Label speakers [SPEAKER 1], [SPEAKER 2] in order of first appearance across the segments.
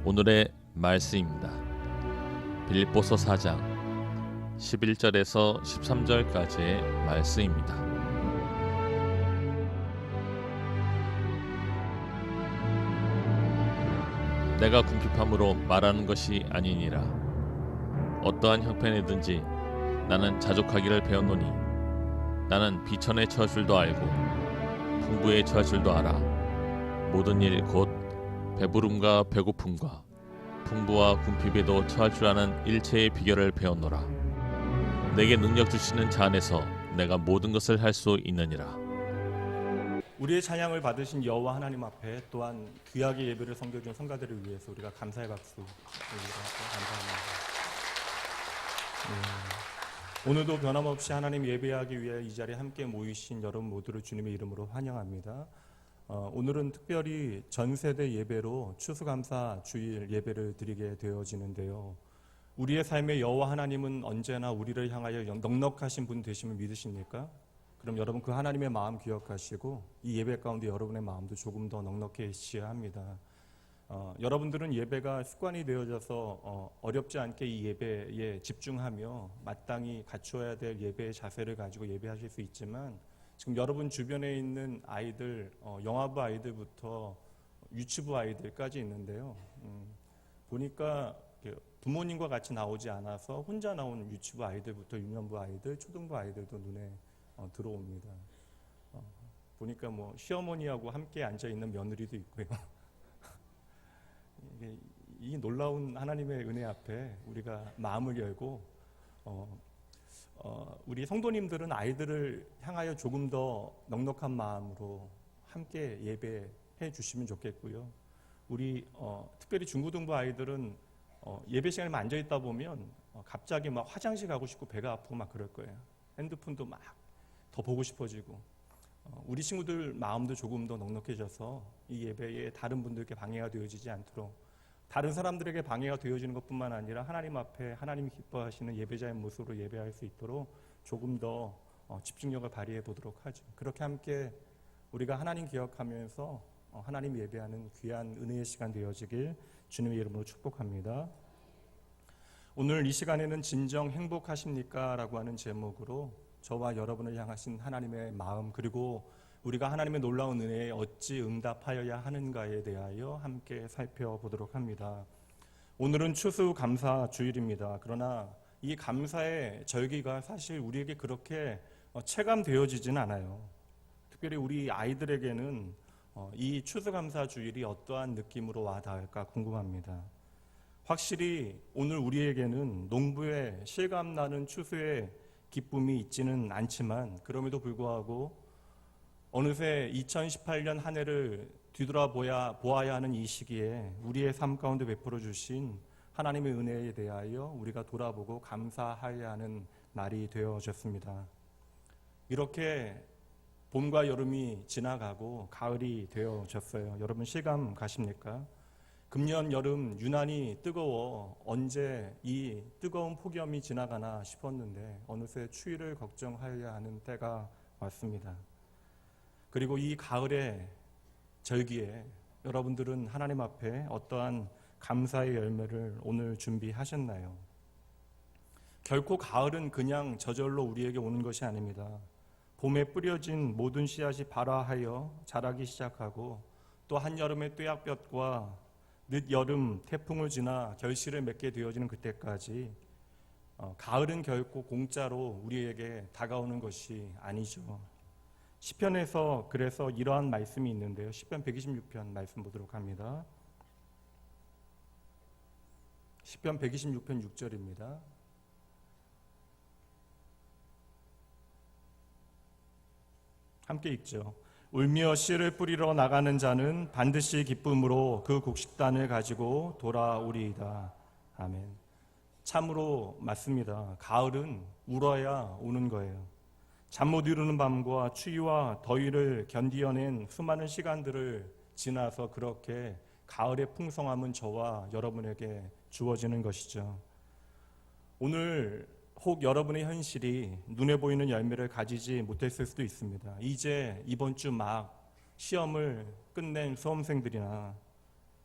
[SPEAKER 1] 오늘의 말씀입니다. 빌립보서 4장 11절에서 13절까지의 말씀입니다. 내가 궁핍함으로 말하는 것이 아니니라. 어떠한 형편이든지 나는 자족하기를 배웠노니 나는 비천에 처할 줄도 알고 풍부에 처할 줄도 알아. 모든 일 곧 배부름과 배고픔과 풍부와 궁핍에도 처할 줄 아는 일체의 비결을 배웠노라. 내게 능력 주시는 자 안에서 내가 모든 것을 할 수 있느니라.
[SPEAKER 2] 우리의 찬양을 받으신 여호와 하나님 앞에 또한 귀하게 예배를 섬겨준 성가들을 위해서 우리가 감사의 박수 감사합니다. 오늘도 변함없이 하나님 예배하기 위해 이 자리에 함께 모이신 여러분 모두를 주님의 이름으로 환영합니다. 오늘은 특별히 전세대 예배로 추수감사 주일 예배를 드리게 되어지는데요. 우리의 삶의 여호와 하나님은 언제나 우리를 향하여 넉넉하신 분 되심을 믿으십니까? 그럼 여러분 그 하나님의 마음 기억하시고 이 예배 가운데 여러분의 마음도 조금 더 넉넉해지셔야 합니다. 여러분들은 예배가 습관이 되어져서 어렵지 않게 이 예배에 집중하며 마땅히 갖추어야 될 예배의 자세를 가지고 예배하실 수 있지만 지금 여러분 주변에 있는 아이들, 영아부 아이들부터 유치부 아이들까지 있는데요. 보니까 부모님과 같이 나오지 않아서 혼자 나온 유치부 아이들부터 유년부 아이들, 초등부 아이들도 눈에 들어옵니다. 보니까 뭐 시어머니하고 함께 앉아 있는 며느리도 있고요. 이 놀라운 하나님의 은혜 앞에 우리가 마음을 열고 우리 성도님들은 아이들을 향하여 조금 더 넉넉한 마음으로 함께 예배해 주시면 좋겠고요. 우리 특별히 중고등부 아이들은 예배 시간에 앉아 있다 보면 갑자기 막 화장실 가고 싶고 배가 아프고 막 그럴 거예요. 핸드폰도 막 더 보고 싶어지고 우리 친구들 마음도 조금 더 넉넉해져서 이 예배에 다른 분들께 방해가 되어지지 않도록 다른 사람들에게 방해가 되어지는 것뿐만 아니라 하나님 앞에 하나님이 기뻐하시는 예배자의 모습으로 예배할 수 있도록 조금 더 집중력을 발휘해 보도록 하죠. 그렇게 함께 우리가 하나님 기억하면서 하나님 예배하는 귀한 은혜의 시간 되어지길 주님의 이름으로 축복합니다. 오늘 이 시간에는 진정 행복하십니까? 라고 하는 제목으로 저와 여러분을 향하신 하나님의 마음 그리고 우리가 하나님의 놀라운 은혜에 어찌 응답하여야 하는가에 대하여 함께 살펴보도록 합니다. 오늘은 추수감사 주일입니다. 그러나 이 감사의 절기가 사실 우리에게 그렇게 체감되어지진 않아요. 특별히 우리 아이들에게는 이 추수감사 주일이 어떠한 느낌으로 와 닿을까 궁금합니다. 확실히 오늘 우리에게는 농부의 실감나는 추수의 기쁨이 있지는 않지만 그럼에도 불구하고 어느새 2018년 한 해를 뒤돌아보아야 하는 이 시기에 우리의 삶 가운데 베풀어 주신 하나님의 은혜에 대하여 우리가 돌아보고 감사해야 하는 날이 되어졌습니다. 이렇게 봄과 여름이 지나가고 가을이 되어졌어요. 여러분 실감 가십니까? 금년 여름 유난히 뜨거워 언제 이 뜨거운 폭염이 지나가나 싶었는데 어느새 추위를 걱정하여야 하는 때가 왔습니다. 그리고 이 가을의 절기에 여러분들은 하나님 앞에 어떠한 감사의 열매를 오늘 준비하셨나요? 결코 가을은 그냥 저절로 우리에게 오는 것이 아닙니다. 봄에 뿌려진 모든 씨앗이 발화하여 자라기 시작하고 또 한여름의 뙤약볕과 늦여름 태풍을 지나 결실을 맺게 되어지는 그때까지 가을은 결코 공짜로 우리에게 다가오는 것이 아니죠. 시편에서 그래서 이러한 말씀이 있는데요. 시편 126편 말씀 보도록 합니다. 시편 126편 6절입니다. 함께 읽죠. 울며 씨를 뿌리러 나가는 자는 반드시 기쁨으로 그 곡식단을 가지고 돌아오리이다. 아멘. 참으로 맞습니다. 가을은 울어야 오는 거예요. 잠 못 이루는 밤과 추위와 더위를 견디어낸 수많은 시간들을 지나서 그렇게 가을의 풍성함은 저와 여러분에게 주어지는 것이죠. 오늘 혹 여러분의 현실이 눈에 보이는 열매를 가지지 못했을 수도 있습니다. 이제 이번 주 막 시험을 끝낸 수험생들이나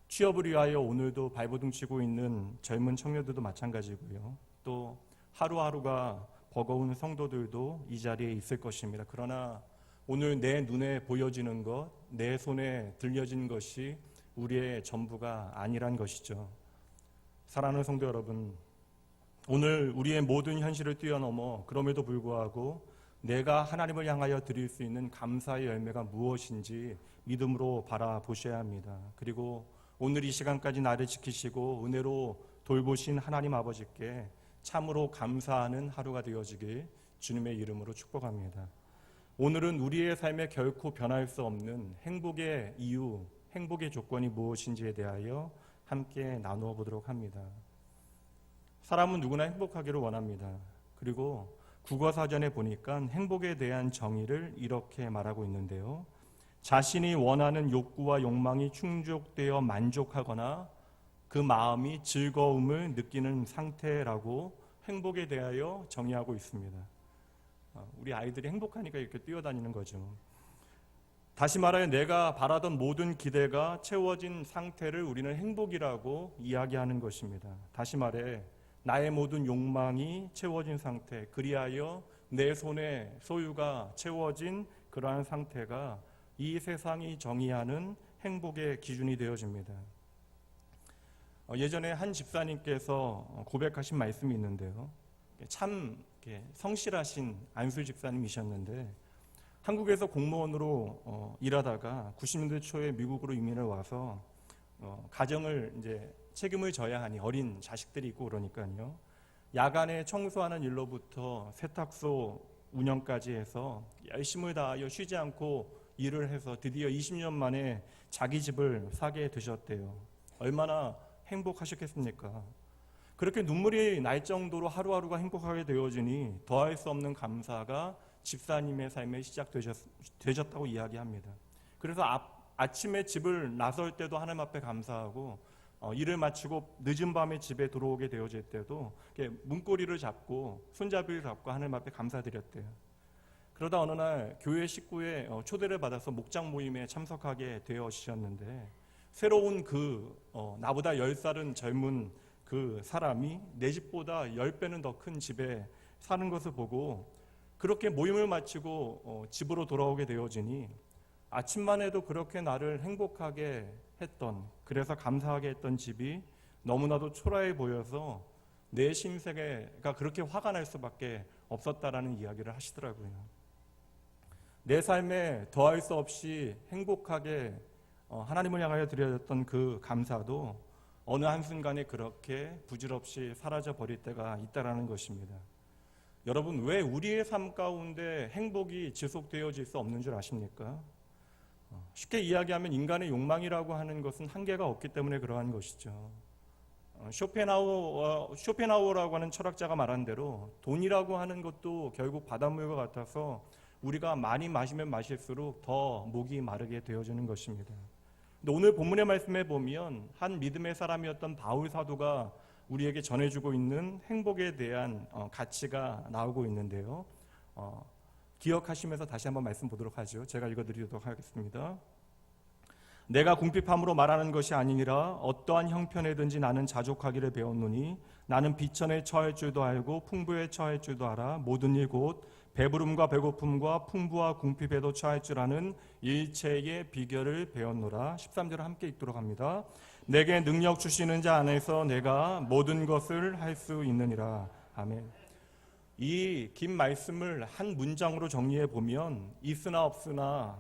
[SPEAKER 2] 취업을 위하여 오늘도 발버둥 치고 있는 젊은 청년들도 마찬가지고요. 또 하루하루가 버거운 성도들도 이 자리에 있을 것입니다. 그러나 오늘 내 눈에 보여지는 것, 내 손에 들려진 것이 우리의 전부가 아니란 것이죠. 사랑하는 성도 여러분, 오늘 우리의 모든 현실을 뛰어넘어 그럼에도 불구하고 내가 하나님을 향하여 드릴 수 있는 감사의 열매가 무엇인지 믿음으로 바라보셔야 합니다. 그리고 오늘 이 시간까지 나를 지키시고 은혜로 돌보신 하나님 아버지께 참으로 감사하는 하루가 되어지길 주님의 이름으로 축복합니다. 오늘은 우리의 삶에 결코 변할 수 없는 행복의 이유, 행복의 조건이 무엇인지에 대하여 함께 나누어 보도록 합니다. 사람은 누구나 행복하기를 원합니다. 그리고 국어사전에 보니까 행복에 대한 정의를 이렇게 말하고 있는데요. 자신이 원하는 욕구와 욕망이 충족되어 만족하거나 그 마음이 즐거움을 느끼는 상태라고 행복에 대하여 정의하고 있습니다. 우리 아이들이 행복하니까 이렇게 뛰어다니는 거죠. 다시 말하여 내가 바라던 모든 기대가 채워진 상태를 우리는 행복이라고 이야기하는 것입니다. 다시 말해 나의 모든 욕망이 채워진 상태, 그리하여 내 손에 소유가 채워진 그러한 상태가 이 세상이 정의하는 행복의 기준이 되어집니다. 예전에 한 집사님께서 고백하신 말씀이 있는데요. 참 성실하신 안수 집사님이셨는데 한국에서 공무원으로 일하다가 90년대 초에 미국으로 이민을 와서 가정을 이제 책임을 져야 하니 어린 자식들이 있고 그러니까요. 야간에 청소하는 일로부터 세탁소 운영까지 해서 열심을 다하여 쉬지 않고 일을 해서 드디어 20년 만에 자기 집을 사게 되셨대요. 얼마나 행복하셨겠습니까? 그렇게 눈물이 날 정도로 하루하루가 행복하게 되어지니 더할 수 없는 감사가 집사님의 삶에 시작되셨다고 이야기합니다. 그래서 아침에 집을 나설 때도 하나님 앞에 감사하고 일을 마치고 늦은 밤에 집에 들어오게 되어질 때도 문고리를 잡고 손잡이를 잡고 하나님 앞에 감사드렸대요. 그러다 어느 날 교회 식구의 초대를 받아서 목장 모임에 참석하게 되어지셨는데 새로운 나보다 10살은 젊은 그 사람이 내 집보다 10배는 더 큰 집에 사는 것을 보고 그렇게 모임을 마치고 집으로 돌아오게 되어지니 아침만 해도 그렇게 나를 행복하게 했던, 그래서 감사하게 했던 집이 너무나도 초라해 보여서 내 심세가 그렇게 화가 날 수밖에 없었다라는 이야기를 하시더라고요. 내 삶에 더할 수 없이 행복하게 하나님을 향하여 드려졌던 그 감사도 어느 한순간에 그렇게 부질없이 사라져 버릴 때가 있다라는 것입니다. 여러분, 왜 우리의 삶 가운데 행복이 지속되어질 수 없는 줄 아십니까? 쉽게 이야기하면 인간의 욕망이라고 하는 것은 한계가 없기 때문에 그러한 것이죠. 쇼펜하우어라고 하는 철학자가 말한 대로 돈이라고 하는 것도 결국 바닷물과 같아서 우리가 많이 마시면 마실수록 더 목이 마르게 되어지는 것입니다. 근데 오늘 본문의 말씀에 보면 한 믿음의 사람이었던 바울 사도가 우리에게 전해주고 있는 행복에 대한 가치가 나오고 있는데요. 기억하시면서 다시 한번 말씀 보도록 하죠. 제가 읽어드리도록 하겠습니다. 내가 궁핍함으로 말하는 것이 아니니라 어떠한 형편에든지 나는 자족하기를 배웠노니 나는 비천에 처할 줄도 알고 풍부에 처할 줄도 알아 모든 일 곧 배부름과 배고픔과 풍부와 궁핍에도 처할 줄 아는 일체의 비결을 배웠노라. 13절을 함께 읽도록 합니다. 내게 능력 주시는 자 안에서 내가 모든 것을 할 수 있느니라. 아멘. 이 긴 말씀을 한 문장으로 정리해 보면 있으나 없으나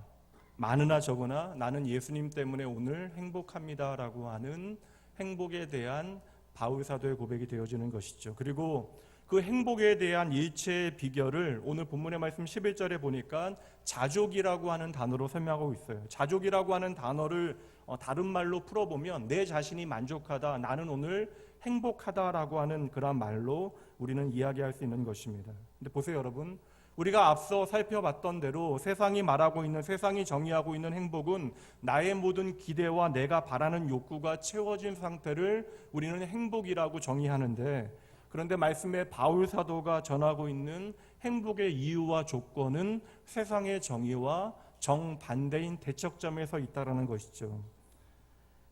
[SPEAKER 2] 많으나 적으나 나는 예수님 때문에 오늘 행복합니다라고 하는 행복에 대한 바울 사도의 고백이 되어지는 것이죠. 그리고 그 행복에 대한 일체의 비결을 오늘 본문의 말씀 11절에 보니까 자족이라고 하는 단어로 설명하고 있어요. 자족이라고 하는 단어를 다른 말로 풀어보면 내 자신이 만족하다, 나는 오늘 행복하다라고 하는 그런 말로 우리는 이야기할 수 있는 것입니다. 근데 보세요 여러분, 우리가 앞서 살펴봤던 대로 세상이 말하고 있는, 세상이 정의하고 있는 행복은 나의 모든 기대와 내가 바라는 욕구가 채워진 상태를 우리는 행복이라고 정의하는데, 그런데 말씀에 바울 사도가 전하고 있는 행복의 이유와 조건은 세상의 정의와 정반대인 대척점에 서 있다는 것이죠.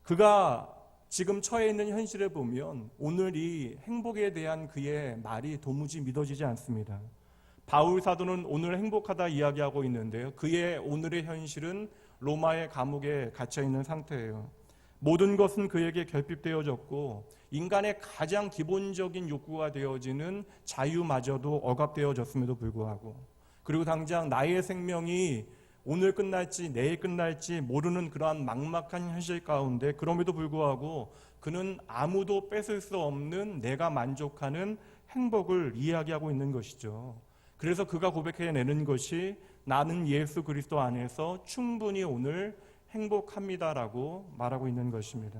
[SPEAKER 2] 그가 지금 처해 있는 현실을 보면 오늘 이 행복에 대한 그의 말이 도무지 믿어지지 않습니다. 바울 사도는 오늘 행복하다 이야기하고 있는데요. 그의 오늘의 현실은 로마의 감옥에 갇혀 있는 상태예요. 모든 것은 그에게 결핍되어졌고 인간의 가장 기본적인 욕구가 되어지는 자유마저도 억압되어졌음에도 불구하고, 그리고 당장 나의 생명이 오늘 끝날지 내일 끝날지 모르는 그러한 막막한 현실 가운데, 그럼에도 불구하고 그는 아무도 뺏을 수 없는 내가 만족하는 행복을 이야기하고 있는 것이죠. 그래서 그가 고백해내는 것이 나는 예수 그리스도 안에서 충분히 오늘 행복합니다라고 말하고 있는 것입니다.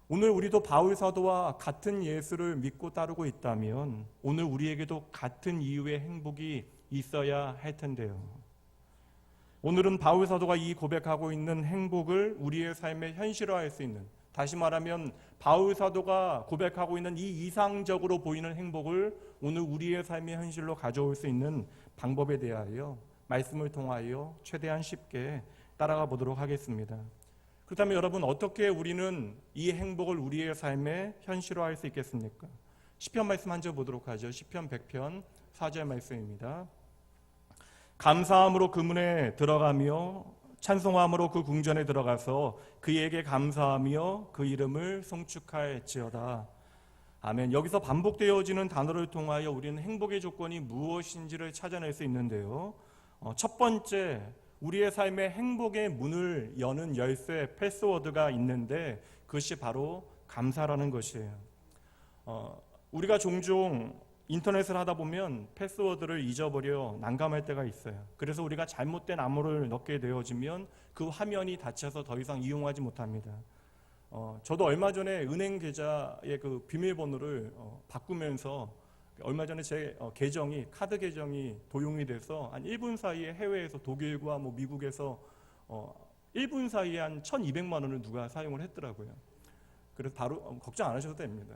[SPEAKER 2] 오늘 우리도 바울 사도와 같은 예수를 믿고 따르고 있다면 오늘 우리에게도 같은 이유의 행복이 있어야 할 텐데요. 오늘은 바울 사도가 이 고백하고 있는 행복을 우리의 삶에 현실화할 수 있는, 다시 말하면 바울 사도가 고백하고 있는 이 이상적으로 보이는 행복을 오늘 우리의 삶의 현실로 가져올 수 있는 방법에 대하여 말씀을 통하여 최대한 쉽게 따라가 보도록 하겠습니다. 그렇다면 여러분, 어떻게 우리는 이 행복을 우리의 삶에 현실화할 수 있겠습니까? 시편 말씀 한 절 보도록 하죠. 시편 100편 4절 말씀입니다. 감사함으로 그 문에 들어가며 찬송함으로 그 궁전에 들어가서 그에게 감사하며 그 이름을 송축할지어다. 아멘. 여기서 반복되어지는 단어를 통하여 우리는 행복의 조건이 무엇인지를 찾아낼 수 있는데요. 첫 번째, 우리의 삶의 행복의 문을 여는 열쇠, 패스워드가 있는데 그것이 바로 감사라는 것이에요. 우리가 종종 인터넷을 하다 보면 패스워드를 잊어버려 난감할 때가 있어요. 그래서 우리가 잘못된 암호를 넣게 되어지면 그 화면이 닫혀서 더 이상 이용하지 못합니다. 저도 얼마 전에 은행 계좌의 그 비밀번호를 바꾸면서 얼마 전에 제 계정이, 카드 계정이 도용이 돼서 한 1분 사이에 해외에서 독일과 미국에서 1분 사이에 한 1,200만 원을 누가 사용을 했더라고요. 그래서 바로 걱정 안 하셔도 됩니다.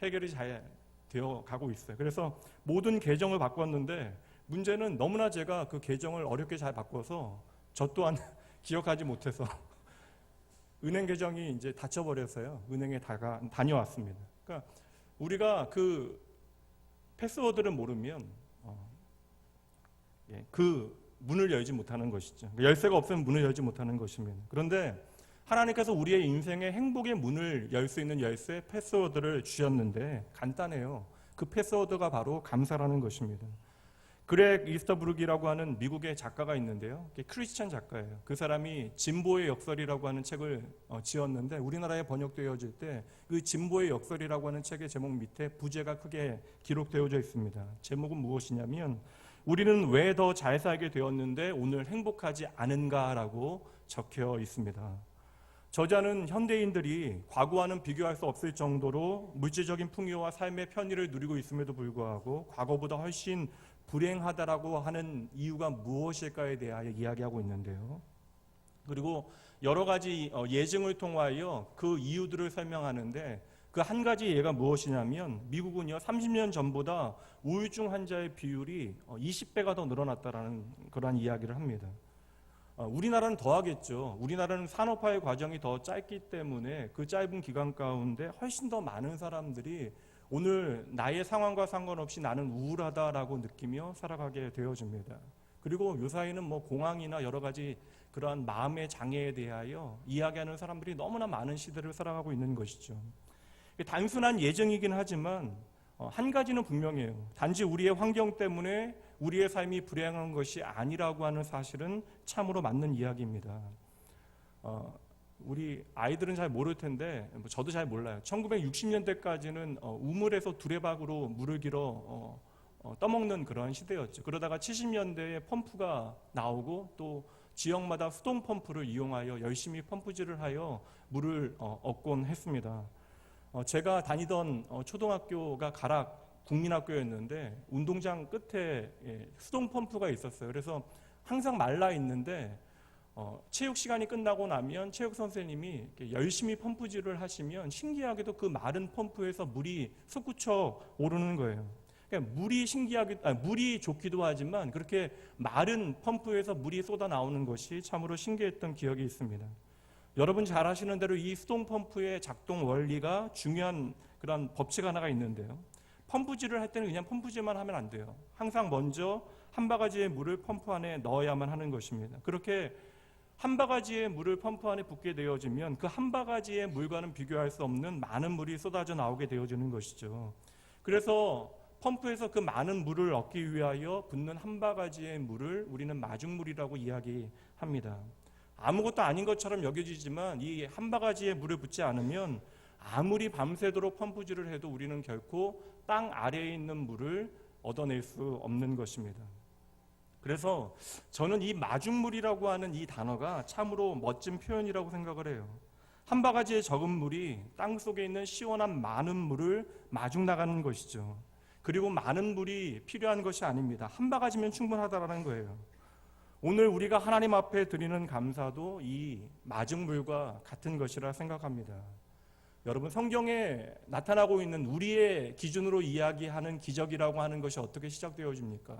[SPEAKER 2] 해결이 잘 되어 가고 있어요. 그래서 모든 계정을 바꿨는데 문제는 너무나 제가 그 계정을 어렵게 잘 바꿔서 저 또한 기억하지 못해서 은행 계정이 이제 닫혀버려서요. 은행에 다녀왔습니다. 그러니까 우리가 그 패스워드를 모르면 그 문을 열지 못하는 것이죠. 열쇠가 없으면 문을 열지 못하는 것입니다. 그런데 하나님께서 우리의 인생의 행복의 문을 열 수 있는 열쇠, 패스워드를 주셨는데 간단해요. 그 패스워드가 바로 감사라는 것입니다. 그렉 이스터브룩이라고 하는 미국의 작가가 있는데요. 크리스찬 작가예요. 그 사람이 진보의 역설이라고 하는 책을 지었는데 우리나라에 번역되어질 때 그 진보의 역설이라고 하는 책의 제목 밑에 부제가 크게 기록되어져 있습니다. 제목은 무엇이냐면 우리는 왜 더 잘 살게 되었는데 오늘 행복하지 않은가라고 적혀 있습니다. 저자는 현대인들이 과거와는 비교할 수 없을 정도로 물질적인 풍요와 삶의 편의를 누리고 있음에도 불구하고 과거보다 훨씬 불행하다라고 하는 이유가 무엇일까에 대하여 이야기하고 있는데요. 그리고 여러 가지 예증을 통하여 그 이유들을 설명하는데 그 한 가지 예가 무엇이냐면 미국은요 30년 전보다 우울증 환자의 비율이 20배가 더 늘어났다라는 그러한 이야기를 합니다. 우리나라는 더 하겠죠. 우리나라는 산업화의 과정이 더 짧기 때문에 그 짧은 기간 가운데 훨씬 더 많은 사람들이 오늘 나의 상황과 상관없이 나는 우울하다라고 느끼며 살아가게 되어집니다. 그리고 요사이는 공황이나 여러 가지 그러한 마음의 장애에 대하여 이야기하는 사람들이 너무나 많은 시대를 살아가고 있는 것이죠. 단순한 예정이긴 하지만 한 가지는 분명해요. 단지 우리의 환경 때문에 우리의 삶이 불행한 것이 아니라고 하는 사실은 참으로 맞는 이야기입니다. 우리 아이들은 잘 모를 텐데 저도 잘 몰라요. 1960년대까지는 우물에서 두레박으로 물을 길어 떠먹는 그런 시대였죠. 그러다가 70년대에 펌프가 나오고 또 지역마다 수동 펌프를 이용하여 열심히 펌프질을 하여 물을 얻곤 했습니다. 제가 다니던 초등학교가 가락 국민학교였는데 운동장 끝에 수동 펌프가 있었어요. 그래서 항상 말라 있는데 체육 시간이 끝나고 나면 체육 선생님이 열심히 펌프질을 하시면 신기하게도 그 마른 펌프에서 물이 솟구쳐 오르는 거예요. 그러니까 물이 좋기도 하지만 그렇게 마른 펌프에서 물이 쏟아 나오는 것이 참으로 신기했던 기억이 있습니다. 여러분 잘 아시는 대로 이 수동 펌프의 작동 원리가 중요한 그런 법칙 하나가 있는데요. 펌프질을 할 때는 그냥 펌프질만 하면 안 돼요. 항상 먼저 한 바가지의 물을 펌프 안에 넣어야만 하는 것입니다. 그렇게 한 바가지의 물을 펌프 안에 붓게 되어지면 그 한 바가지의 물과는 비교할 수 없는 많은 물이 쏟아져 나오게 되어지는 것이죠. 그래서 펌프에서 그 많은 물을 얻기 위하여 붓는 한 바가지의 물을 우리는 마중물이라고 이야기합니다. 아무것도 아닌 것처럼 여겨지지만 이 한 바가지의 물을 붓지 않으면 아무리 밤새도록 펌프질을 해도 우리는 결코 땅 아래에 있는 물을 얻어낼 수 없는 것입니다. 그래서 저는 이 마중물이라고 하는 이 단어가 참으로 멋진 표현이라고 생각을 해요. 한 바가지의 적은 물이 땅 속에 있는 시원한 많은 물을 마중 나가는 것이죠. 그리고 많은 물이 필요한 것이 아닙니다. 한 바가지면 충분하다라는 거예요. 오늘 우리가 하나님 앞에 드리는 감사도 이 마중물과 같은 것이라 생각합니다. 여러분, 성경에 나타나고 있는 우리의 기준으로 이야기하는 기적이라고 하는 것이 어떻게 시작되어집니까?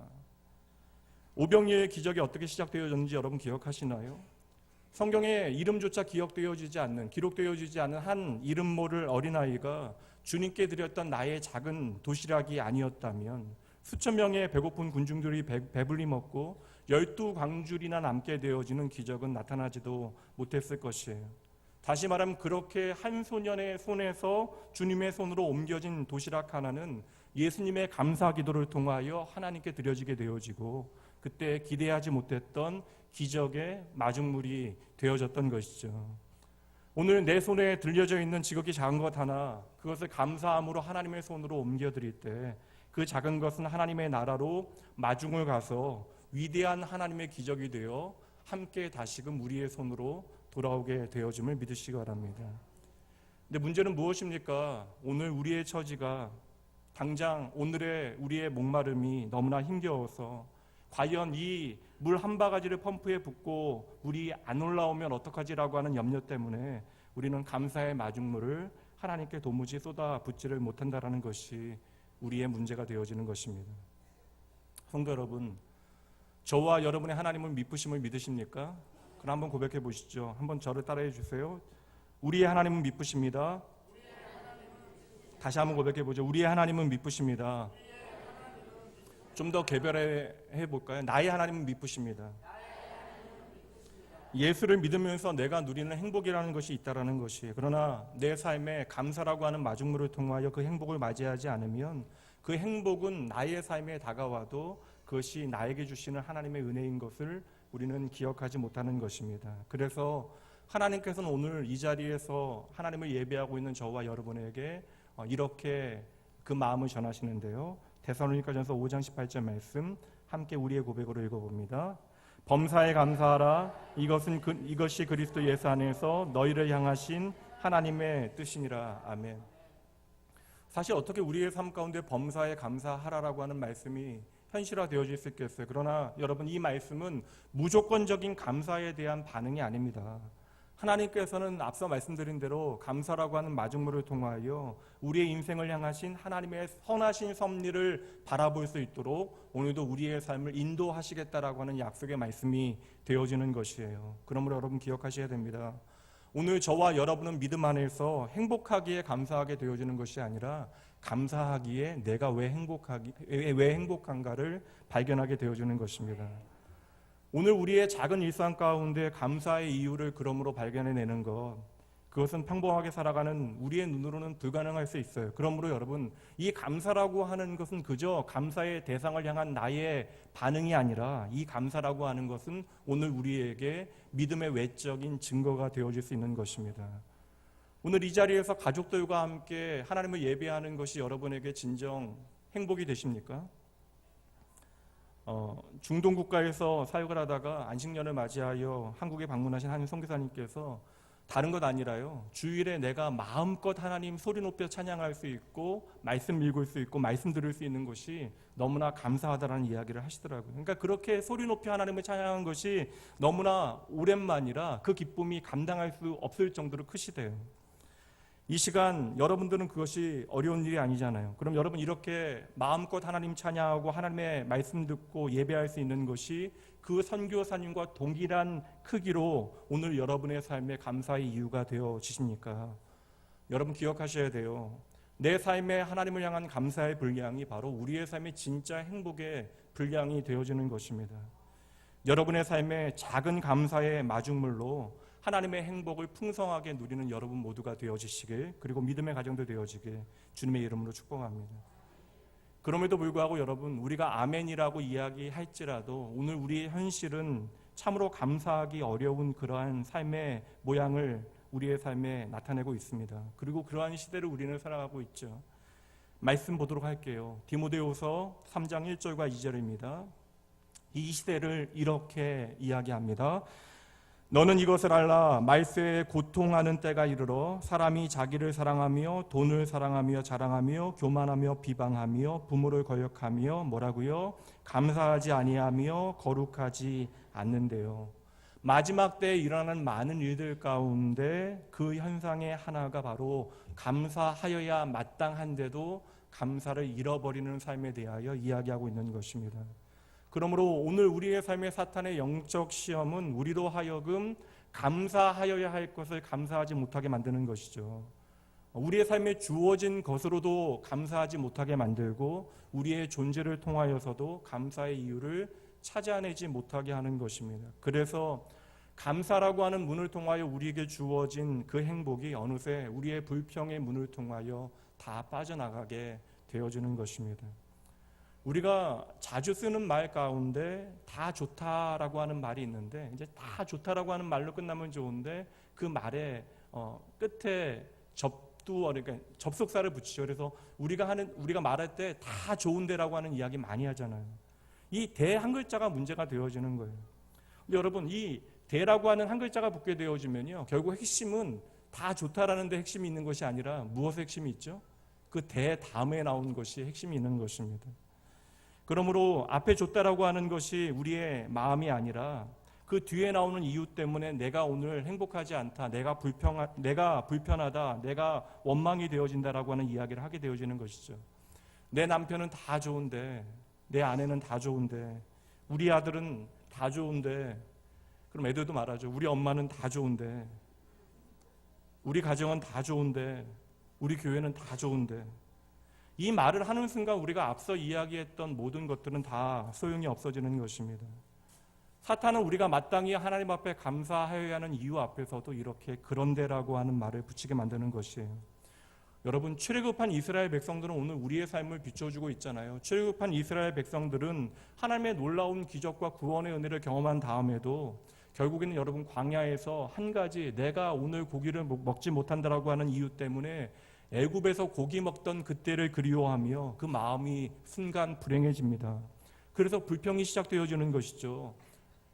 [SPEAKER 2] 오병이어의 기적이 어떻게 시작되어졌는지 여러분 기억하시나요? 성경에 이름조차 기록되어지지 않는 한 이름 모를 어린아이가 주님께 드렸던 나의 작은 도시락이 아니었다면 수천 명의 배고픈 군중들이 배불리 먹고 12광줄이나 남게 되어지는 기적은 나타나지도 못했을 것이에요. 다시 말하면 그렇게 한 소년의 손에서 주님의 손으로 옮겨진 도시락 하나는 예수님의 감사 기도를 통하여 하나님께 드려지게 되어지고 그때 기대하지 못했던 기적의 마중물이 되어졌던 것이죠. 오늘 내 손에 들려져 있는 지극히 작은 것 하나, 그것을 감사함으로 하나님의 손으로 옮겨드릴 때 그 작은 것은 하나님의 나라로 마중을 가서 위대한 하나님의 기적이 되어 함께 다시금 우리의 손으로 돌아오게 되어짐을 믿으시기 바랍니다. 근데 문제는 무엇입니까? 오늘 우리의 처지가 당장 오늘의 우리의 목마름이 너무나 힘겨워서 과연 이 물 한 바가지를 펌프에 붓고 물이 안 올라오면 어떡하지라고 하는 염려 때문에 우리는 감사의 마중물을 하나님께 도무지 쏟아붓지를 못한다라는 것이 우리의 문제가 되어지는 것입니다. 성도 여러분, 저와 여러분의 하나님을 미쁘심을 믿으십니까? 그럼 한번 고백해 보시죠. 한번 저를 따라해 주세요. 우리의 하나님은 미쁘십니다. 다시 한번 고백해 보죠. 우리의 하나님은 미쁘십니다. 좀 더 개별해 볼까요? 나의 하나님은 미쁘십니다. 예수를 믿으면서 내가 누리는 행복이라는 것이 있다라는 것이에요. 그러나 내 삶에 감사라고 하는 마중물을 통하여 그 행복을 맞이하지 않으면 그 행복은 나의 삶에 다가와도 그것이 나에게 주시는 하나님의 은혜인 것을 우리는 기억하지 못하는 것입니다. 그래서 하나님께서는 오늘 이 자리에서 하나님을 예배하고 있는 저와 여러분에게 이렇게 그 마음을 전하시는데요. 데살로니가전서 5장 18절 말씀 함께 우리의 고백으로 읽어봅니다. 범사에 감사하라. 이것이 그리스도 예수 안에서 너희를 향하신 하나님의 뜻이니라. 아멘. 사실 어떻게 우리의 삶 가운데 범사에 감사하라라고 하는 말씀이 현실화되어질 수 있겠어요. 그러나 여러분, 이 말씀은 무조건적인 감사에 대한 반응이 아닙니다. 하나님께서는 앞서 말씀드린 대로 감사라고 하는 마중물을 통하여 우리의 인생을 향하신 하나님의 선하신 섭리를 바라볼 수 있도록 오늘도 우리의 삶을 인도하시겠다라고 하는 약속의 말씀이 되어지는 것이에요. 그러므로 여러분 기억하셔야 됩니다. 오늘 저와 여러분은 믿음 안에서 행복하기에 감사하게 되어지는 것이 아니라 감사하기에 내가 왜 행복한가를 발견하게 되어지는 것입니다. 오늘 우리의 작은 일상 가운데 감사의 이유를 그러므로 발견해내는 것, 그것은 평범하게 살아가는 우리의 눈으로는 불가능할 수 있어요. 그러므로 여러분, 이 감사라고 하는 것은 그저 감사의 대상을 향한 나의 반응이 아니라 이 감사라고 하는 것은 오늘 우리에게 믿음의 외적인 증거가 되어질 수 있는 것입니다. 오늘 이 자리에서 가족들과 함께 하나님을 예배하는 것이 여러분에게 진정 행복이 되십니까? 중동 국가에서 사역을 하다가 안식년을 맞이하여 한국에 방문하신 한 선교사님께서 다른 것 아니라요, 주일에 내가 마음껏 하나님 소리 높여 찬양할 수 있고 말씀 읽을 수 있고 말씀 들을 수 있는 것이 너무나 감사하다라는 이야기를 하시더라고요. 그러니까 그렇게 소리 높여 하나님을 찬양한 것이 너무나 오랜만이라 그 기쁨이 감당할 수 없을 정도로 크시대요. 이 시간 여러분들은 그것이 어려운 일이 아니잖아요. 그럼 여러분 이렇게 마음껏 하나님 찬양하고 하나님의 말씀 듣고 예배할 수 있는 것이 그 선교사님과 동일한 크기로 오늘 여러분의 삶에 감사의 이유가 되어지십니까? 여러분 기억하셔야 돼요. 내 삶에 하나님을 향한 감사의 분량이 바로 우리의 삶의 진짜 행복의 분량이 되어지는 것입니다. 여러분의 삶에 작은 감사의 마중물로 하나님의 행복을 풍성하게 누리는 여러분 모두가 되어지시길, 그리고 믿음의 가정도 되어지길 주님의 이름으로 축복합니다. 그럼에도 불구하고 여러분, 우리가 아멘이라고 이야기할지라도 오늘 우리의 현실은 참으로 감사하기 어려운 그러한 삶의 모양을 우리의 삶에 나타내고 있습니다. 그리고 그러한 시대를 우리는 살아가고 있죠. 말씀 보도록 할게요. 디모데후서 3장 1절과 2절입니다. 이 시대를 이렇게 이야기합니다. 너는 이것을 알라. 말세에 고통하는 때가 이르러 사람이 자기를 사랑하며 돈을 사랑하며 자랑하며 교만하며 비방하며 부모를 거역하며 뭐라고요? 감사하지 아니하며 거룩하지 않는데요. 마지막 때에 일어나는 많은 일들 가운데 그 현상의 하나가 바로 감사하여야 마땅한데도 감사를 잃어버리는 삶에 대하여 이야기하고 있는 것입니다. 그러므로 오늘 우리의 삶의 사탄의 영적 시험은 우리로 하여금 감사하여야 할 것을 감사하지 못하게 만드는 것이죠. 우리의 삶에 주어진 것으로도 감사하지 못하게 만들고 우리의 존재를 통하여서도 감사의 이유를 찾아내지 못하게 하는 것입니다. 그래서 감사라고 하는 문을 통하여 우리에게 주어진 그 행복이 어느새 우리의 불평의 문을 통하여 다 빠져나가게 되어지는 것입니다. 우리가 자주 쓰는 말 가운데 다 좋다라고 하는 말이 있는데, 이제 다 좋다라고 하는 말로 끝나면 좋은데 그 말에 끝에 그러니까 접속사를 붙이죠. 그래서 우리가 말할 때 다 좋은데라고 하는 이야기 많이 하잖아요. 이 대 한 글자가 문제가 되어지는 거예요. 근데 여러분, 이 대라고 하는 한 글자가 붙게 되어지면요, 결국 핵심은 다 좋다라는 데 핵심이 있는 것이 아니라 무엇의 핵심이 있죠? 그 대 다음에 나온 것이 핵심이 있는 것입니다. 그러므로 앞에 좋다라고 하는 것이 우리의 마음이 아니라 그 뒤에 나오는 이유 때문에 내가 오늘 행복하지 않다, 내가 불편하다, 내가 원망이 되어진다라고 하는 이야기를 하게 되어지는 것이죠. 내 남편은 다 좋은데, 내 아내는 다 좋은데, 우리 아들은 다 좋은데, 그럼 애들도 말하죠. 우리 엄마는 다 좋은데, 우리 가정은 다 좋은데, 우리 교회는 다 좋은데. 이 말을 하는 순간 우리가 앞서 이야기했던 모든 것들은 다 소용이 없어지는 것입니다. 사탄은 우리가 마땅히 하나님 앞에 감사하여야 하는 이유 앞에서도 이렇게 그런데라고 하는 말을 붙이게 만드는 것이에요. 여러분, 출애굽한 이스라엘 백성들은 오늘 우리의 삶을 비춰주고 있잖아요. 출애굽한 이스라엘 백성들은 하나님의 놀라운 기적과 구원의 은혜를 경험한 다음에도 결국에는 여러분 광야에서 한 가지, 내가 오늘 고기를 먹지 못한다라고 하는 이유 때문에 애굽에서 고기 먹던 그때를 그리워하며 그 마음이 순간 불행해집니다. 그래서 불평이 시작되어지는 것이죠.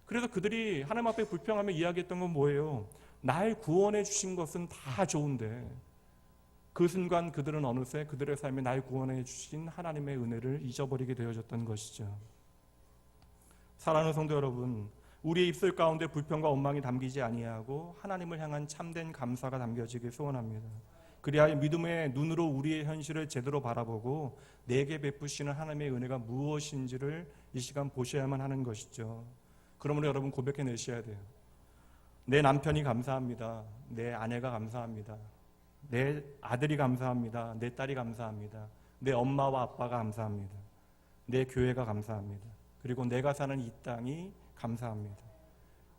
[SPEAKER 2] 그래서 그들이 하나님 앞에 불평하며 이야기했던 건 뭐예요? 날 구원해 주신 것은 다 좋은데, 그 순간 그들은 어느새 그들의 삶에 날 구원해 주신 하나님의 은혜를 잊어버리게 되어졌던 것이죠. 사랑하는 성도 여러분, 우리의 입술 가운데 불평과 원망이 담기지 아니하고 하나님을 향한 참된 감사가 담겨지길 소원합니다. 그리하여 믿음의 눈으로 우리의 현실을 제대로 바라보고 내게 베푸시는 하나님의 은혜가 무엇인지를 이 시간 보셔야만 하는 것이죠. 그러므로 여러분 고백해내셔야 돼요. 내 남편이 감사합니다. 내 아내가 감사합니다. 내 아들이 감사합니다. 내 딸이 감사합니다. 내 엄마와 아빠가 감사합니다. 내 교회가 감사합니다. 그리고 내가 사는 이 땅이 감사합니다.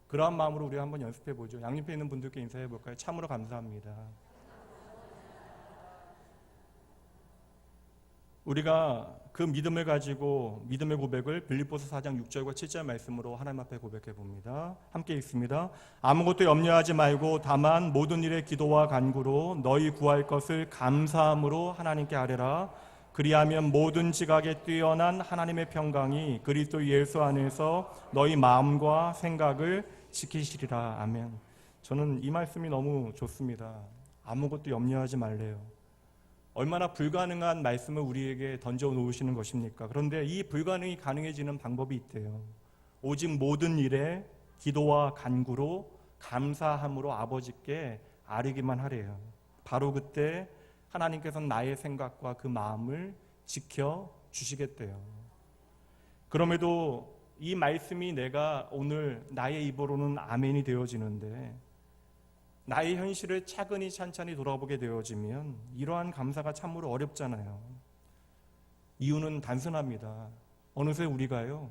[SPEAKER 2] 그러한 마음으로 우리가 한번 연습해보죠. 양옆에 있는 분들께 인사해볼까요? 참으로 감사합니다. 우리가 그 믿음을 가지고 믿음의 고백을 빌립보서 4장 6절과 7절 말씀으로 하나님 앞에 고백해 봅니다. 함께 읽습니다. 아무것도 염려하지 말고 다만 모든 일에 기도와 간구로 너희 구할 것을 감사함으로 하나님께 아뢰라. 그리하면 모든 지각에 뛰어난 하나님의 평강이 그리스도 예수 안에서 너희 마음과 생각을 지키시리라. 아멘. 저는 이 말씀이 너무 좋습니다. 아무것도 염려하지 말래요. 얼마나 불가능한 말씀을 우리에게 던져 놓으시는 것입니까? 그런데 이 불가능이 가능해지는 방법이 있대요. 오직 모든 일에 기도와 간구로 감사함으로 아버지께 아뢰기만 하래요. 바로 그때 하나님께서 나의 생각과 그 마음을 지켜주시겠대요. 그럼에도 이 말씀이 내가 오늘 나의 입으로는 아멘이 되어지는데 나의 현실을 차근히 찬찬히 돌아보게 되어지면 이러한 감사가 참으로 어렵잖아요. 이유는 단순합니다. 어느새 우리가요,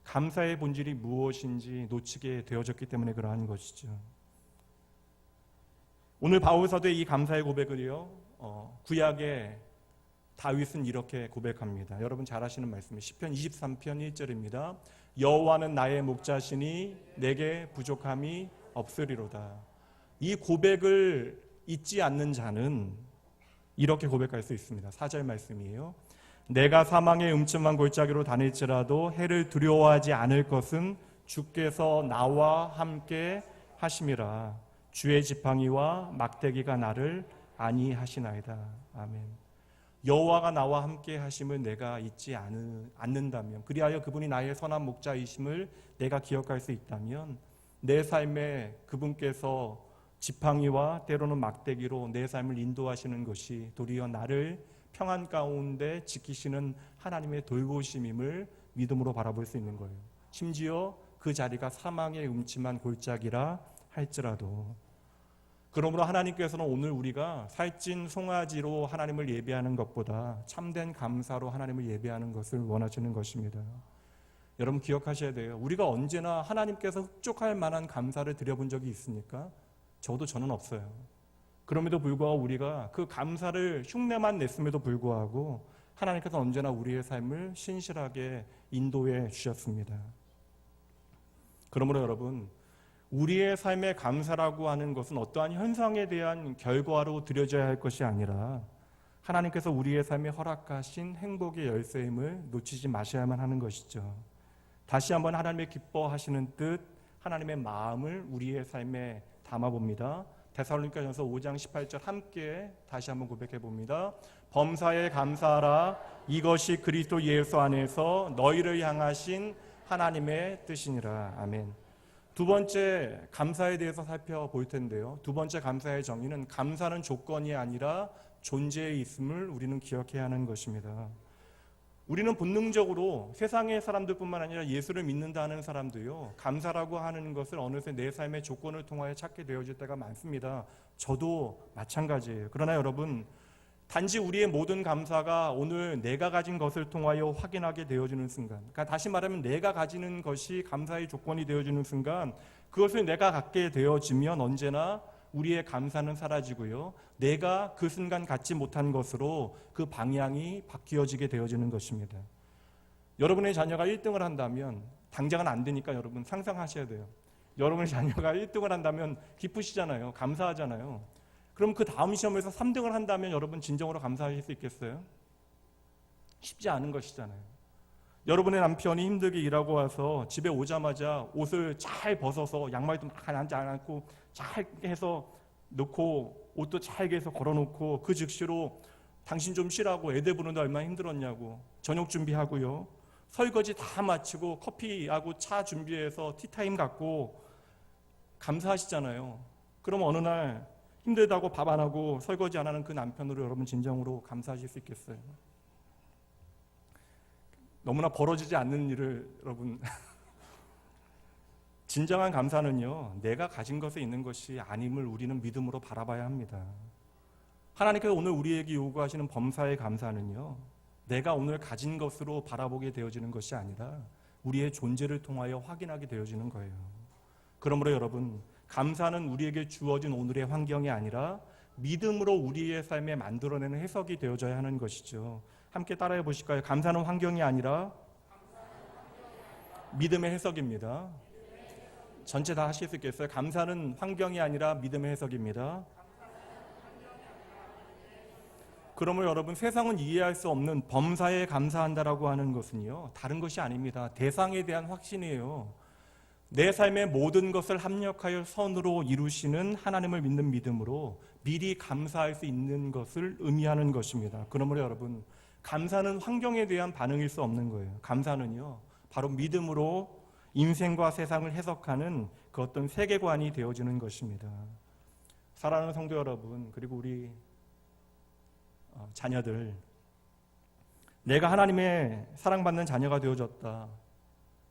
[SPEAKER 2] 감사의 본질이 무엇인지 놓치게 되어졌기 때문에 그러한 것이죠. 오늘 바울 사도의 이 감사의 고백을요, 구약의 다윗은 이렇게 고백합니다. 여러분 잘 아시는 말씀이 시편 23편 1절입니다. 여호와는 나의 목자시니 내게 부족함이 없으리로다. 이 고백을 잊지 않는 자는 이렇게 고백할 수 있습니다. 4절 말씀이에요. 내가 사망의 음침한 골짜기로 다닐지라도 해를 두려워하지 않을 것은 주께서 나와 함께 하심이라. 주의 지팡이와 막대기가 나를 안위하시나이다. 아멘. 여호와가 나와 함께 하심을 내가 잊지 않는다면, 그리하여 그분이 나의 선한 목자이심을 내가 기억할 수 있다면 내 삶에 그분께서 지팡이와 때로는 막대기로 내 삶을 인도하시는 것이 도리어 나를 평안 가운데 지키시는 하나님의 돌보심임을 믿음으로 바라볼 수 있는 거예요. 심지어 그 자리가 사망의 음침한 골짜기라 할지라도. 그러므로 하나님께서는 오늘 우리가 살찐 송아지로 하나님을 예배하는 것보다 참된 감사로 하나님을 예배하는 것을 원하시는 것입니다. 여러분 기억하셔야 돼요. 우리가 언제나 하나님께서 흡족할 만한 감사를 드려본 적이 있습니까? 저는 없어요. 그럼에도 불구하고 우리가 그 감사를 흉내만 냈음에도 불구하고 하나님께서 언제나 우리의 삶을 신실하게 인도해 주셨습니다. 그러므로 여러분, 우리의 삶의 감사라고 하는 것은 어떠한 현상에 대한 결과로 드려져야 할 것이 아니라 하나님께서 우리의 삶에 허락하신 행복의 열쇠임을 놓치지 마셔야만 하는 것이죠. 다시 한번 하나님의 기뻐하시는 뜻, 하나님의 마음을 우리의 삶에 담아봅니다. 데살로니가전서 5장 18절 함께 다시 한번 고백해 봅니다. 범사에 감사하라. 이것이 그리스도 예수 안에서 너희를 향하신 하나님의 뜻이니라. 아멘. 두 번째 감사에 대해서 살펴볼 텐데요. 두 번째 감사의 정의는 감사는 조건이 아니라 존재에 있음을 우리는 기억해야 하는 것입니다. 우리는 본능적으로 세상의 사람들뿐만 아니라 예수를 믿는다는 사람도요, 감사라고 하는 것을 어느새 내 삶의 조건을 통하여 찾게 되어질 때가 많습니다. 저도 마찬가지예요. 그러나 여러분, 단지 우리의 모든 감사가 오늘 내가 가진 것을 통하여 확인하게 되어지는 순간, 그러니까 다시 말하면 내가 가지는 것이 감사의 조건이 되어지는 순간, 그것을 내가 갖게 되어지면 언제나 우리의 감사는 사라지고요, 내가 그 순간 갖지 못한 것으로 그 방향이 바뀌어지게 되어지는 것입니다. 여러분의 자녀가 1등을 한다면, 당장은 안 되니까 여러분 상상하셔야 돼요. 여러분의 자녀가 1등을 한다면 기쁘시잖아요. 감사하잖아요. 그럼 그 다음 시험에서 3등을 한다면 여러분 진정으로 감사하실 수 있겠어요? 쉽지 않은 것이잖아요. 여러분의 남편이 힘들게 일하고 와서 집에 오자마자 옷을 잘 벗어서 양말도 막 앉지 않고 잘 해서 놓고 옷도 잘게 해서 걸어놓고 그 즉시로 당신 좀 쉬라고 애들 부르는데 얼마나 힘들었냐고 저녁 준비하고요. 설거지 다 마치고 커피하고 차 준비해서 티타임 갖고 감사하시잖아요. 그럼 어느 날 힘들다고 밥 안 하고 설거지 안 하는 그 남편으로 여러분 진정으로 감사하실 수 있겠어요? 너무나 벌어지지 않는 일을 여러분 진정한 감사는요, 내가 가진 것에 있는 것이 아님을 우리는 믿음으로 바라봐야 합니다. 하나님께서 오늘 우리에게 요구하시는 범사의 감사는요, 내가 오늘 가진 것으로 바라보게 되어지는 것이 아니라 우리의 존재를 통하여 확인하게 되어지는 거예요. 그러므로 여러분, 감사는 우리에게 주어진 오늘의 환경이 아니라 믿음으로 우리의 삶에 만들어내는 해석이 되어져야 하는 것이죠. 함께 따라해 보실까요? 감사는 환경이 아니라 믿음의 해석입니다. 전체 다 하실 수 있겠어요? 감사는 환경이 아니라 믿음의 해석입니다. 그러면 여러분, 세상은 이해할 수 없는 범사에 감사한다라고 하는 것은요, 다른 것이 아닙니다. 대상에 대한 확신이에요. 내 삶의 모든 것을 합력하여 선으로 이루시는 하나님을 믿는 믿음으로 미리 감사할 수 있는 것을 의미하는 것입니다. 그러므로 여러분, 감사는 환경에 대한 반응일 수 없는 거예요. 감사는요, 바로 믿음으로 인생과 세상을 해석하는 그 어떤 세계관이 되어지는 것입니다. 사랑하는 성도 여러분, 그리고 우리 자녀들, 내가 하나님의 사랑받는 자녀가 되어졌다.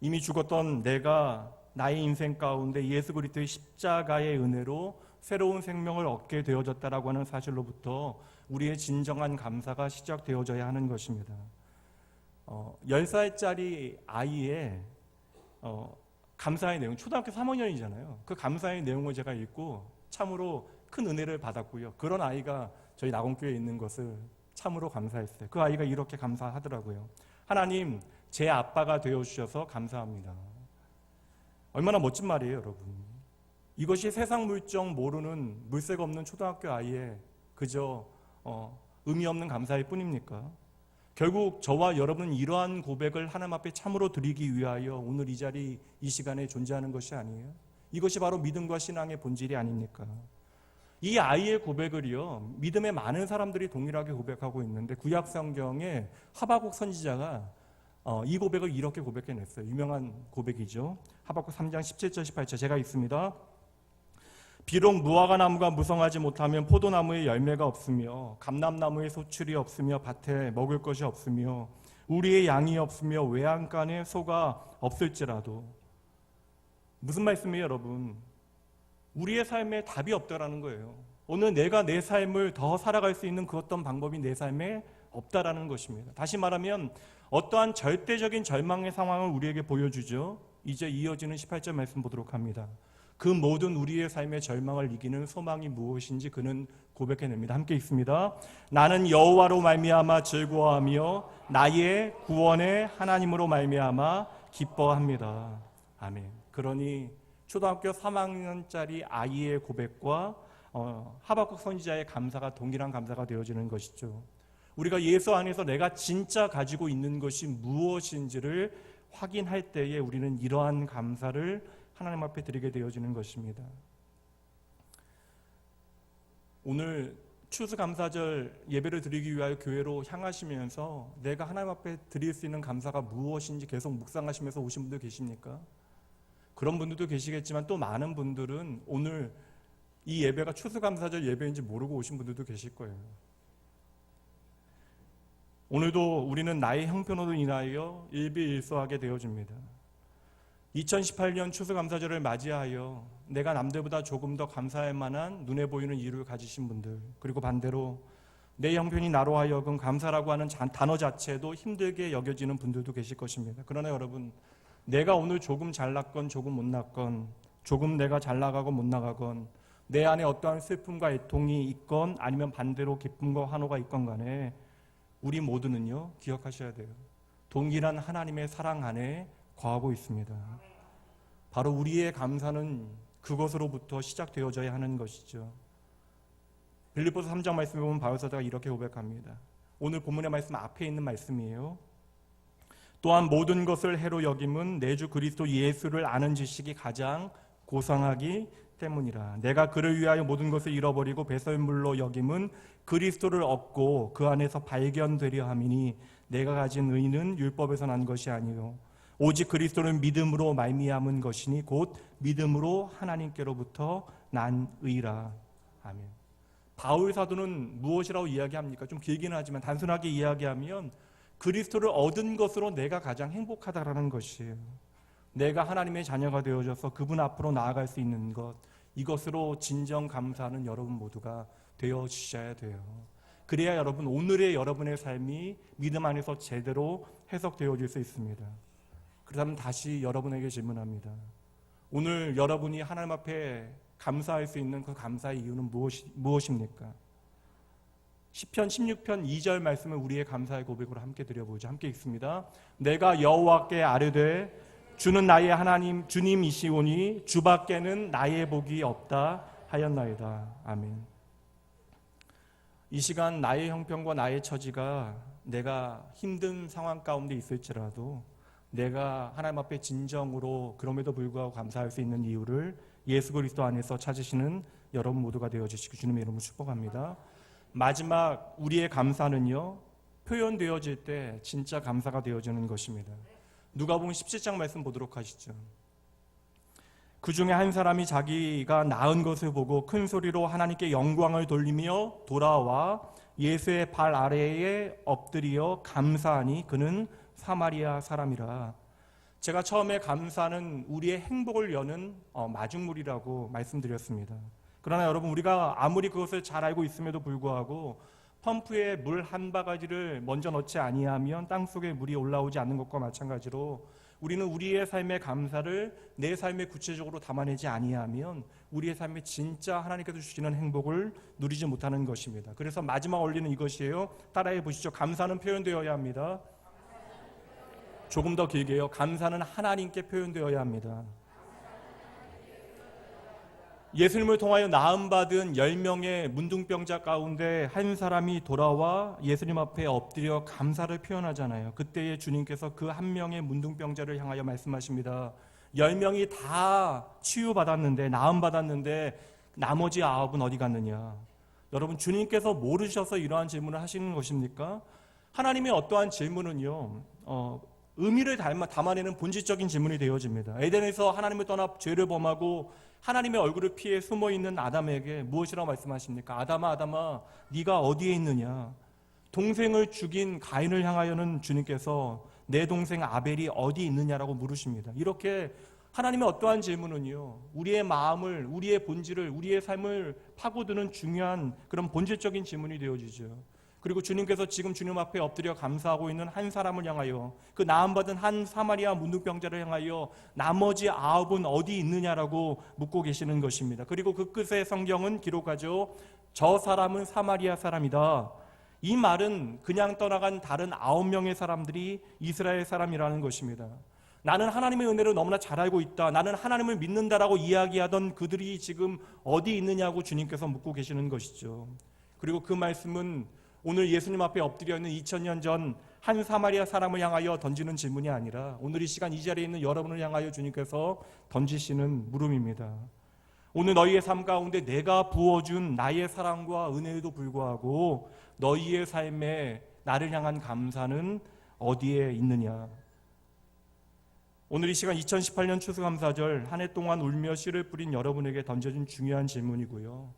[SPEAKER 2] 이미 죽었던 내가 나의 인생 가운데 예수 그리스도의 십자가의 은혜로 새로운 생명을 얻게 되어졌다라고 하는 사실로부터 우리의 진정한 감사가 시작되어져야 하는 것입니다. 10살짜리 아이의 감사의 내용, 초등학교 3학년이잖아요. 그 감사의 내용을 제가 읽고 참으로 큰 은혜를 받았고요. 그런 아이가 저희 낙원교회에 있는 것을 참으로 감사했어요. 그 아이가 이렇게 감사하더라고요. 하나님, 제 아빠가 되어주셔서 감사합니다. 얼마나 멋진 말이에요, 여러분. 이것이 세상 물정 모르는 물색 없는 초등학교 아이의 그저 의미 없는 감사일 뿐입니까? 결국 저와 여러분은 이러한 고백을 하나님 앞에 참으로 드리기 위하여 오늘 이 자리, 이 시간에 존재하는 것이 아니에요? 이것이 바로 믿음과 신앙의 본질이 아닙니까? 이 아이의 고백을요, 믿음의 많은 사람들이 동일하게 고백하고 있는데 구약 성경에 하박국 선지자가 이 고백을 이렇게 고백해냈어요. 유명한 고백이죠. 하박국 3장 17절 18절 제가 읽습니다. 비록 무화과 나무가 무성하지 못하면 포도나무에 열매가 없으며 감람나무에 소출이 없으며 밭에 먹을 것이 없으며 우리의 양이 없으며 외양간에 소가 없을지라도. 무슨 말씀이에요, 여러분? 우리의 삶에 답이 없다라는 거예요. 오늘 내가 내 삶을 더 살아갈 수 있는 그 어떤 방법이 내 삶에 없다라는 것입니다. 다시 말하면 어떠한 절대적인 절망의 상황을 우리에게 보여주죠. 이제 이어지는 18절 말씀 보도록 합니다. 그 모든 우리의 삶의 절망을 이기는 소망이 무엇인지 그는 고백해냅니다. 함께 읽습니다. 나는 여호와로 말미암아 즐거워하며 나의 구원의 하나님으로 말미암아 기뻐합니다. 아멘. 그러니 초등학교 3학년짜리 아이의 고백과 하박국 선지자의 감사가 동일한 감사가 되어지는 것이죠. 우리가 예수 안에서 내가 진짜 가지고 있는 것이 무엇인지를 확인할 때에 우리는 이러한 감사를 하나님 앞에 드리게 되어지는 것입니다. 오늘 추수감사절 예배를 드리기 위하여 교회로 향하시면서 내가 하나님 앞에 드릴 수 있는 감사가 무엇인지 계속 묵상하시면서 오신 분들 계십니까? 그런 분들도 계시겠지만 또 많은 분들은 오늘 이 예배가 추수감사절 예배인지 모르고 오신 분들도 계실 거예요. 오늘도 우리는 나의 형편으로 인하여 일비일소하게 되어집니다. 2018년 추수감사절을 맞이하여 내가 남들보다 조금 더 감사할 만한 눈에 보이는 이유를 가지신 분들, 그리고 반대로 내 형편이 나로 하여금 감사라고 하는 단어 자체도 힘들게 여겨지는 분들도 계실 것입니다. 그러나 여러분, 내가 오늘 조금 잘났건 조금 못 났건, 조금 내가 잘 나가건 못 나가건, 내 안에 어떠한 슬픔과 애통이 있건 아니면 반대로 기쁨과 환호가 있건 간에 우리 모두는요, 기억하셔야 돼요. 동일한 하나님의 사랑 안에 거하고 있습니다. 바로 우리의 감사는 그것으로부터 시작되어져야 하는 것이죠. 빌립보서 3장 말씀에 보면 바울 사도가 이렇게 고백합니다. 오늘 본문의 말씀 앞에 있는 말씀이에요. 또한 모든 것을 해로 여김은 내 주 그리스도 예수를 아는 지식이 가장 고상하기 때문이라. 내가 그를 위하여 모든 것을 잃어버리고 배설물로 여김은 그리스도를 얻고 그 안에서 발견되려 함이니 내가 가진 의는 율법에서 난 것이 아니요 오직 그리스도는 믿음으로 말미암은 것이니 곧 믿음으로 하나님께로부터 난 의라. 아멘. 바울 사도는 무엇이라고 이야기합니까? 좀 길기는 하지만 단순하게 이야기하면 그리스도를 얻은 것으로 내가 가장 행복하다라는 것이에요. 내가 하나님의 자녀가 되어져서 그분 앞으로 나아갈 수 있는 것, 이것으로 진정 감사하는 여러분 모두가 되어주셔야 돼요. 그래야 여러분, 오늘의 여러분의 삶이 믿음 안에서 제대로 해석되어질 수 있습니다. 그렇다면 다시 여러분에게 질문합니다. 오늘 여러분이 하나님 앞에 감사할 수 있는 그 감사의 이유는 무엇입니까? 시편 16편 2절 말씀을 우리의 감사의 고백으로 함께 드려보죠. 함께 읽습니다. 내가 여호와께 아뢰되 주는 나의 하나님 주님이시오니 주밖에는 나의 복이 없다 하였나이다. 아멘. 이 시간 나의 형편과 나의 처지가 내가 힘든 상황 가운데 있을지라도 내가 하나님 앞에 진정으로 그럼에도 불구하고 감사할 수 있는 이유를 예수 그리스도 안에서 찾으시는 여러분 모두가 되어주시기 주님의 이름으로 축복합니다. 마지막 우리의 감사는요, 표현되어질 때 진짜 감사가 되어지는 것입니다. 누가복음 17장 말씀 보도록 하시죠. 그 중에 한 사람이 자기가 낳은 것을 보고 큰 소리로 하나님께 영광을 돌리며 돌아와 예수의 발 아래에 엎드려 감사하니 그는 사마리아 사람이라. 제가 처음에 감사는 우리의 행복을 여는 마중물이라고 말씀드렸습니다. 그러나 여러분, 우리가 아무리 그것을 잘 알고 있음에도 불구하고 펌프에 물 한 바가지를 먼저 넣지 아니하면 땅속에 물이 올라오지 않는 것과 마찬가지로 우리는 우리의 삶의 감사를 내 삶에 구체적으로 담아내지 아니하면 우리의 삶에 진짜 하나님께서 주시는 행복을 누리지 못하는 것입니다. 그래서 마지막 원리는 이것이에요. 따라해 보시죠. 감사는 표현되어야 합니다. 조금 더 길게요. 감사는 하나님께 표현되어야 합니다. 예수님을 통하여 나음받은 10명의 문둥병자 가운데 한 사람이 돌아와 예수님 앞에 엎드려 감사를 표현하잖아요. 그때에 주님께서 그 한 명의 문둥병자를 향하여 말씀하십니다. 10명이 다 치유받았는데, 나음받았는데 나머지 9은 어디 갔느냐? 여러분, 주님께서 모르셔서 이러한 질문을 하시는 것입니까? 하나님의 어떠한 질문은요, 의미를 담아내는 본질적인 질문이 되어집니다. 에덴에서 하나님을 떠나 죄를 범하고 하나님의 얼굴을 피해 숨어있는 아담에게 무엇이라고 말씀하십니까? 아담아, 아담아, 네가 어디에 있느냐? 동생을 죽인 가인을 향하여는 주님께서 내 동생 아벨이 어디 있느냐라고 물으십니다. 이렇게 하나님의 어떠한 질문은요, 우리의 마음을, 우리의 본질을, 우리의 삶을 파고드는 중요한 그런 본질적인 질문이 되어지죠. 그리고 주님께서 지금 주님 앞에 엎드려 감사하고 있는 한 사람을 향하여, 그 나음받은 한 사마리아 문둥병자를 향하여 나머지 9은 어디 있느냐라고 묻고 계시는 것입니다. 그리고 그 끝에 성경은 기록하죠. 저 사람은 사마리아 사람이다. 이 말은 그냥 떠나간 다른 9명의 사람들이 이스라엘 사람이라는 것입니다. 나는 하나님의 은혜를 너무나 잘 알고 있다, 나는 하나님을 믿는다라고 이야기하던 그들이 지금 어디 있느냐고 주님께서 묻고 계시는 것이죠. 그리고 그 말씀은 오늘 예수님 앞에 엎드려 있는 2000년 전 한 사마리아 사람을 향하여 던지는 질문이 아니라 오늘 이 시간 이 자리에 있는 여러분을 향하여 주님께서 던지시는 물음입니다. 오늘 너희의 삶 가운데 내가 부어준 나의 사랑과 은혜에도 불구하고 너희의 삶에 나를 향한 감사는 어디에 있느냐? 오늘 이 시간 2018년 추수감사절 한 해 동안 울며 씨를 뿌린 여러분에게 던져진 중요한 질문이고요.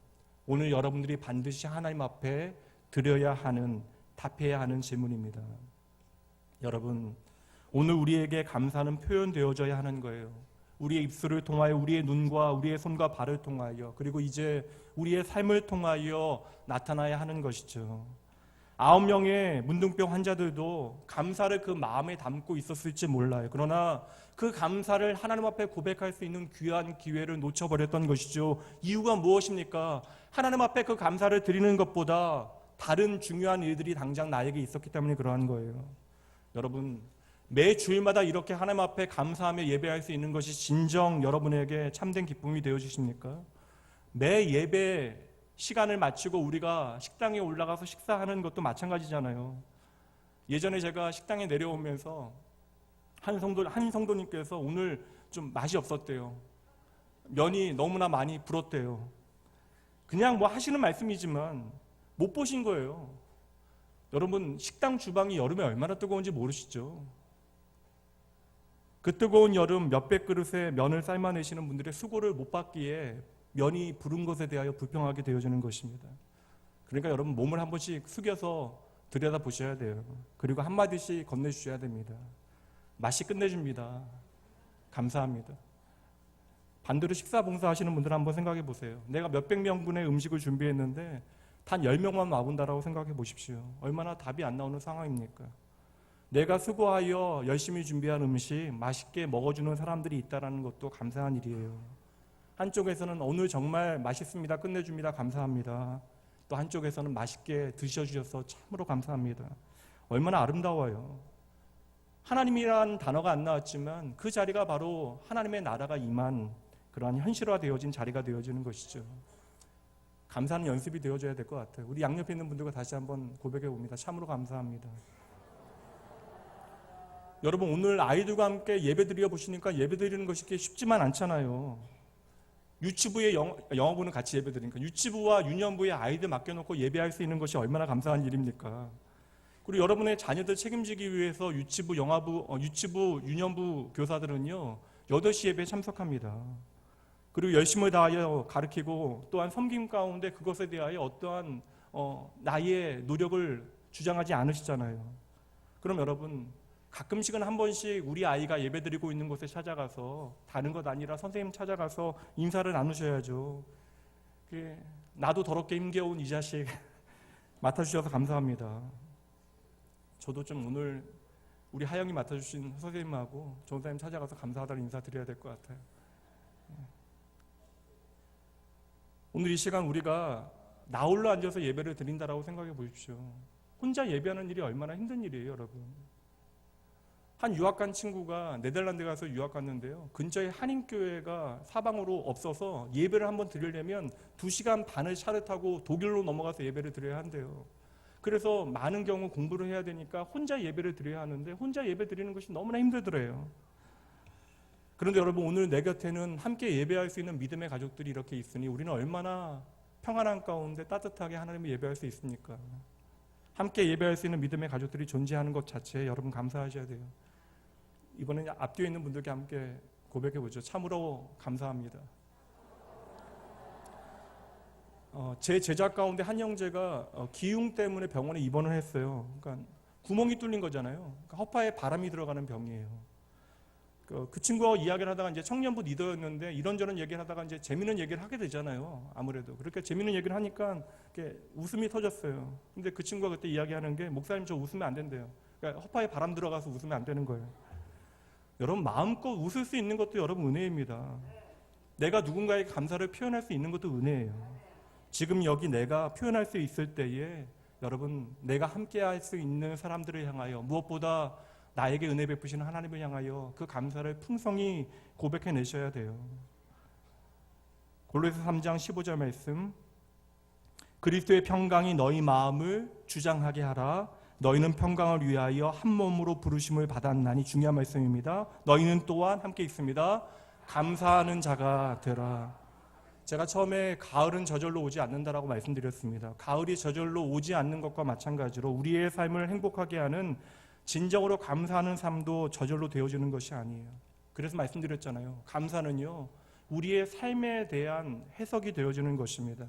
[SPEAKER 2] 오늘 여러분들이 반드시 하나님 앞에 드려야 하는, 답해야 하는 질문입니다. 여러분, 오늘 우리에게 감사는 표현되어져야 하는 거예요. 우리의 입술을 통하여, 우리의 눈과 우리의 손과 발을 통하여, 그리고 이제 우리의 삶을 통하여 나타나야 하는 것이죠. 9명의 문둥병 환자들도 감사를 그 마음에 담고 있었을지 몰라요. 그러나 그 감사를 하나님 앞에 고백할 수 있는 귀한 기회를 놓쳐버렸던 것이죠. 이유가 무엇입니까? 하나님 앞에 그 감사를 드리는 것보다 다른 중요한 일들이 당장 나에게 있었기 때문에 그러한 거예요. 여러분, 매 주일마다 이렇게 하나님 앞에 감사하며 예배할 수 있는 것이 진정 여러분에게 참된 기쁨이 되어지십니까? 매 예배 시간을 마치고 우리가 식당에 올라가서 식사하는 것도 마찬가지잖아요. 예전에 제가 식당에 내려오면서 한 성도님께서 오늘 좀 맛이 없었대요. 면이 너무나 많이 불었대요. 그냥 뭐 하시는 말씀이지만 못 보신 거예요. 여러분, 식당 주방이 여름에 얼마나 뜨거운지 모르시죠? 그 뜨거운 여름 몇백 그릇의 면을 삶아내시는 분들의 수고를 못 받기에 면이 부른 것에 대하여 불평하게 되어지는 것입니다. 그러니까 여러분, 몸을 한 번씩 숙여서 들여다 보셔야 돼요. 그리고 한마디씩 건네주셔야 됩니다. 맛이 끝내줍니다. 감사합니다. 반대로 식사 봉사하시는 분들 한번 생각해 보세요. 내가 몇백 명분의 음식을 준비했는데 단 10명만 와본다라고 생각해 보십시오. 얼마나 답이 안 나오는 상황입니까? 내가 수고하여 열심히 준비한 음식 맛있게 먹어주는 사람들이 있다는 것도 감사한 일이에요. 한쪽에서는 오늘 정말 맛있습니다, 끝내줍니다, 감사합니다. 또 한쪽에서는 맛있게 드셔주셔서 참으로 감사합니다. 얼마나 아름다워요. 하나님이란 단어가 안 나왔지만 그 자리가 바로 하나님의 나라가 임한 그러한 현실화되어진 자리가 되어지는 것이죠. 감사는 연습이 되어져야 될 것 같아요. 우리 양옆에 있는 분들과 다시 한번 고백해 봅니다. 참으로 감사합니다. 여러분, 오늘 아이들과 함께 예배 드려 보시니까 예배 드리는 것이 쉽지만 않잖아요. 유치부의 영어부는 같이 예배 드리니까 유치부와 유년부의 아이들 맡겨놓고 예배할 수 있는 것이 얼마나 감사한 일입니까? 그리고 여러분의 자녀들 책임지기 위해서 유치부, 유년부 교사들은요 8시 예배에 참석합니다. 그리고 열심을 다하여 가르치고 또한 섬김 가운데 그것에 대하여 어떠한 나의 노력을 주장하지 않으시잖아요. 그럼 여러분 가끔씩은 한 번씩 우리 아이가 예배드리고 있는 곳에 찾아가서 다른 것 아니라 선생님 찾아가서 인사를 나누셔야죠. 나도 더럽게 힘겨운 이 자식 맡아주셔서 감사합니다. 저도 좀 오늘 우리 하영이 맡아주신 선생님하고 전사님 찾아가서 감사하다는 인사드려야 될 것 같아요. 오늘 이 시간 우리가 나홀로 앉아서 예배를 드린다라고 생각해 보십시오. 혼자 예배하는 일이 얼마나 힘든 일이에요, 여러분. 한 유학 간 친구가 네덜란드 가서 유학 갔는데요. 근처에 한인교회가 사방으로 없어서 예배를 한번 드리려면 2시간 반을 차를 타고 독일로 넘어가서 예배를 드려야 한대요. 그래서 많은 경우 공부를 해야 되니까 혼자 예배를 드려야 하는데 혼자 예배 드리는 것이 너무나 힘들더래요. 그런데 여러분 오늘 내 곁에는 함께 예배할 수 있는 믿음의 가족들이 이렇게 있으니 우리는 얼마나 평안한 가운데 따뜻하게 하나님을 예배할 수 있습니까? 함께 예배할 수 있는 믿음의 가족들이 존재하는 것 자체에 여러분 감사하셔야 돼요. 이번에 앞뒤에 있는 분들께 함께 고백해 보죠. 참으로 감사합니다. 제 제자 가운데 한 형제가 기흉 때문에 병원에 입원을 했어요. 그러니까 구멍이 뚫린 거잖아요. 그러니까 허파에 바람이 들어가는 병이에요. 그 친구와 이야기를 하다가 이제 청년부 리더였는데 이런저런 얘기를 하다가 이제 재밌는 얘기를 하게 되잖아요. 아무래도 그렇게 재밌는 얘기를 하니까 이렇게 웃음이 터졌어요. 근데 그 친구가 그때 이야기하는 게 목사님 저 웃으면 안 된대요. 그러니까 허파에 바람 들어가서 웃으면 안 되는 거예요. 여러분 마음껏 웃을 수 있는 것도 여러분 은혜입니다. 내가 누군가에게 감사를 표현할 수 있는 것도 은혜예요. 지금 여기 내가 표현할 수 있을 때에 여러분 내가 함께 할 수 있는 사람들을 향하여 무엇보다 나에게 은혜 베푸시는 하나님을 향하여 그 감사를 풍성히 고백해내셔야 돼요. 골로새 3장 15절 말씀, 그리스도의 평강이 너희 마음을 주장하게 하라. 너희는 평강을 위하여 한 몸으로 부르심을 받았나니. 중요한 말씀입니다. 너희는 또한 함께 있습니다. 감사하는 자가 되라. 제가 처음에 가을은 저절로 오지 않는다라고 말씀드렸습니다. 가을이 저절로 오지 않는 것과 마찬가지로 우리의 삶을 행복하게 하는 진정으로 감사하는 삶도 저절로 되어지는 것이 아니에요. 그래서 말씀드렸잖아요. 감사는요 우리의 삶에 대한 해석이 되어지는 것입니다.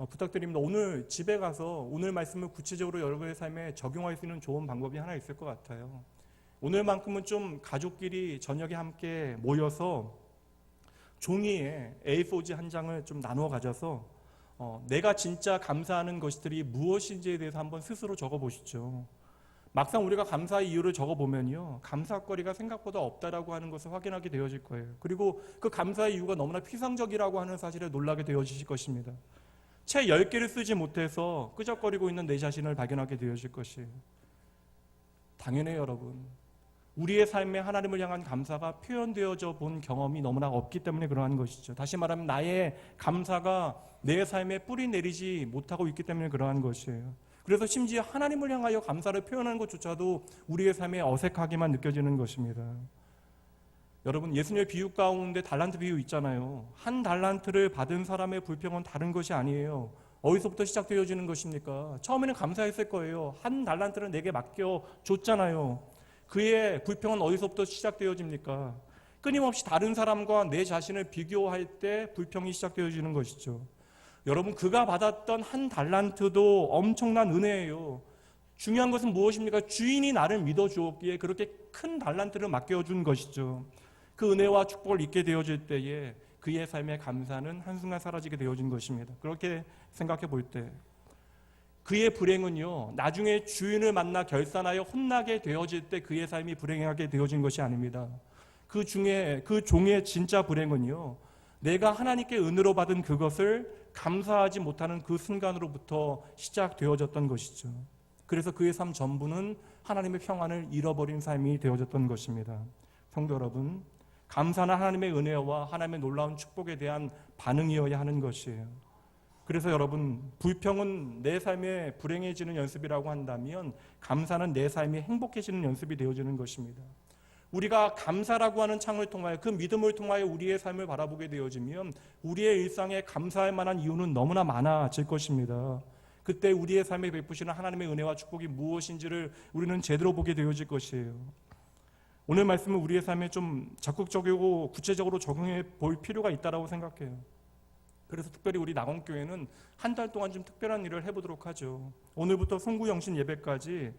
[SPEAKER 2] 부탁드립니다. 오늘 집에 가서 오늘 말씀을 구체적으로 여러분의 삶에 적용할 수 있는 좋은 방법이 하나 있을 것 같아요. 오늘만큼은 좀 가족끼리 저녁에 함께 모여서 종이에 A4지 한 장을 좀 나누어 가져서 내가 진짜 감사하는 것들이 무엇인지에 대해서 한번 스스로 적어보시죠. 막상 우리가 감사의 이유를 적어보면요 감사거리가 생각보다 없다라고 하는 것을 확인하게 되어질 거예요. 그리고 그 감사의 이유가 너무나 피상적이라고 하는 사실에 놀라게 되어지실 것입니다. 채 10개를 쓰지 못해서 끄적거리고 있는 내 자신을 발견하게 되어질 것이에요. 당연해요 여러분. 우리의 삶에 하나님을 향한 감사가 표현되어져 본 경험이 너무나 없기 때문에 그러한 것이죠. 다시 말하면 나의 감사가 내 삶에 뿌리 내리지 못하고 있기 때문에 그러한 것이에요. 그래서 심지어 하나님을 향하여 감사를 표현하는 것조차도 우리의 삶에 어색하게만 느껴지는 것입니다. 여러분 예수님의 비유 가운데 달란트 비유 있잖아요. 한 달란트를 받은 사람의 불평은 다른 것이 아니에요. 어디서부터 시작되어지는 것입니까? 처음에는 감사했을 거예요. 한 달란트를 내게 맡겨줬잖아요. 그의 불평은 어디서부터 시작되어집니까? 끊임없이 다른 사람과 내 자신을 비교할 때 불평이 시작되어지는 것이죠. 여러분 그가 받았던 한 달란트도 엄청난 은혜예요. 중요한 것은 무엇입니까? 주인이 나를 믿어주었기에 그렇게 큰 달란트를 맡겨준 것이죠. 그 은혜와 축복을 잊게 되어질 때에 그의 삶의 감사는 한순간 사라지게 되어진 것입니다. 그렇게 생각해 볼 때 그의 불행은요 나중에 주인을 만나 결산하여 혼나게 되어질 때 그의 삶이 불행하게 되어진 것이 아닙니다. 그 종의 진짜 불행은요 내가 하나님께 은혜로 받은 그것을 감사하지 못하는 그 순간으로부터 시작되어졌던 것이죠. 그래서 그의 삶 전부는 하나님의 평안을 잃어버린 삶이 되어졌던 것입니다. 성도 여러분, 감사는 하나님의 은혜와 하나님의 놀라운 축복에 대한 반응이어야 하는 것이에요. 그래서 여러분, 불평은 내 삶에 불행해지는 연습이라고 한다면 감사는 내 삶이 행복해지는 연습이 되어지는 것입니다. 우리가 감사라고 하는 창을 통하여 그 믿음을 통하여 우리의 삶을 바라보게 되어지면 우리의 일상에 감사할 만한 이유는 너무나 많아질 것입니다. 그때 우리의 삶에 베푸시는 하나님의 은혜와 축복이 무엇인지를 우리는 제대로 보게 되어질 것이에요. 오늘 말씀은 우리의 삶에 좀 적극적이고 구체적으로 적용해 볼 필요가 있다고 생각해요. 그래서 특별히 우리 낙원교회는 한 달 동안 좀 특별한 일을 해보도록 하죠. 오늘부터 송구영신 예배까지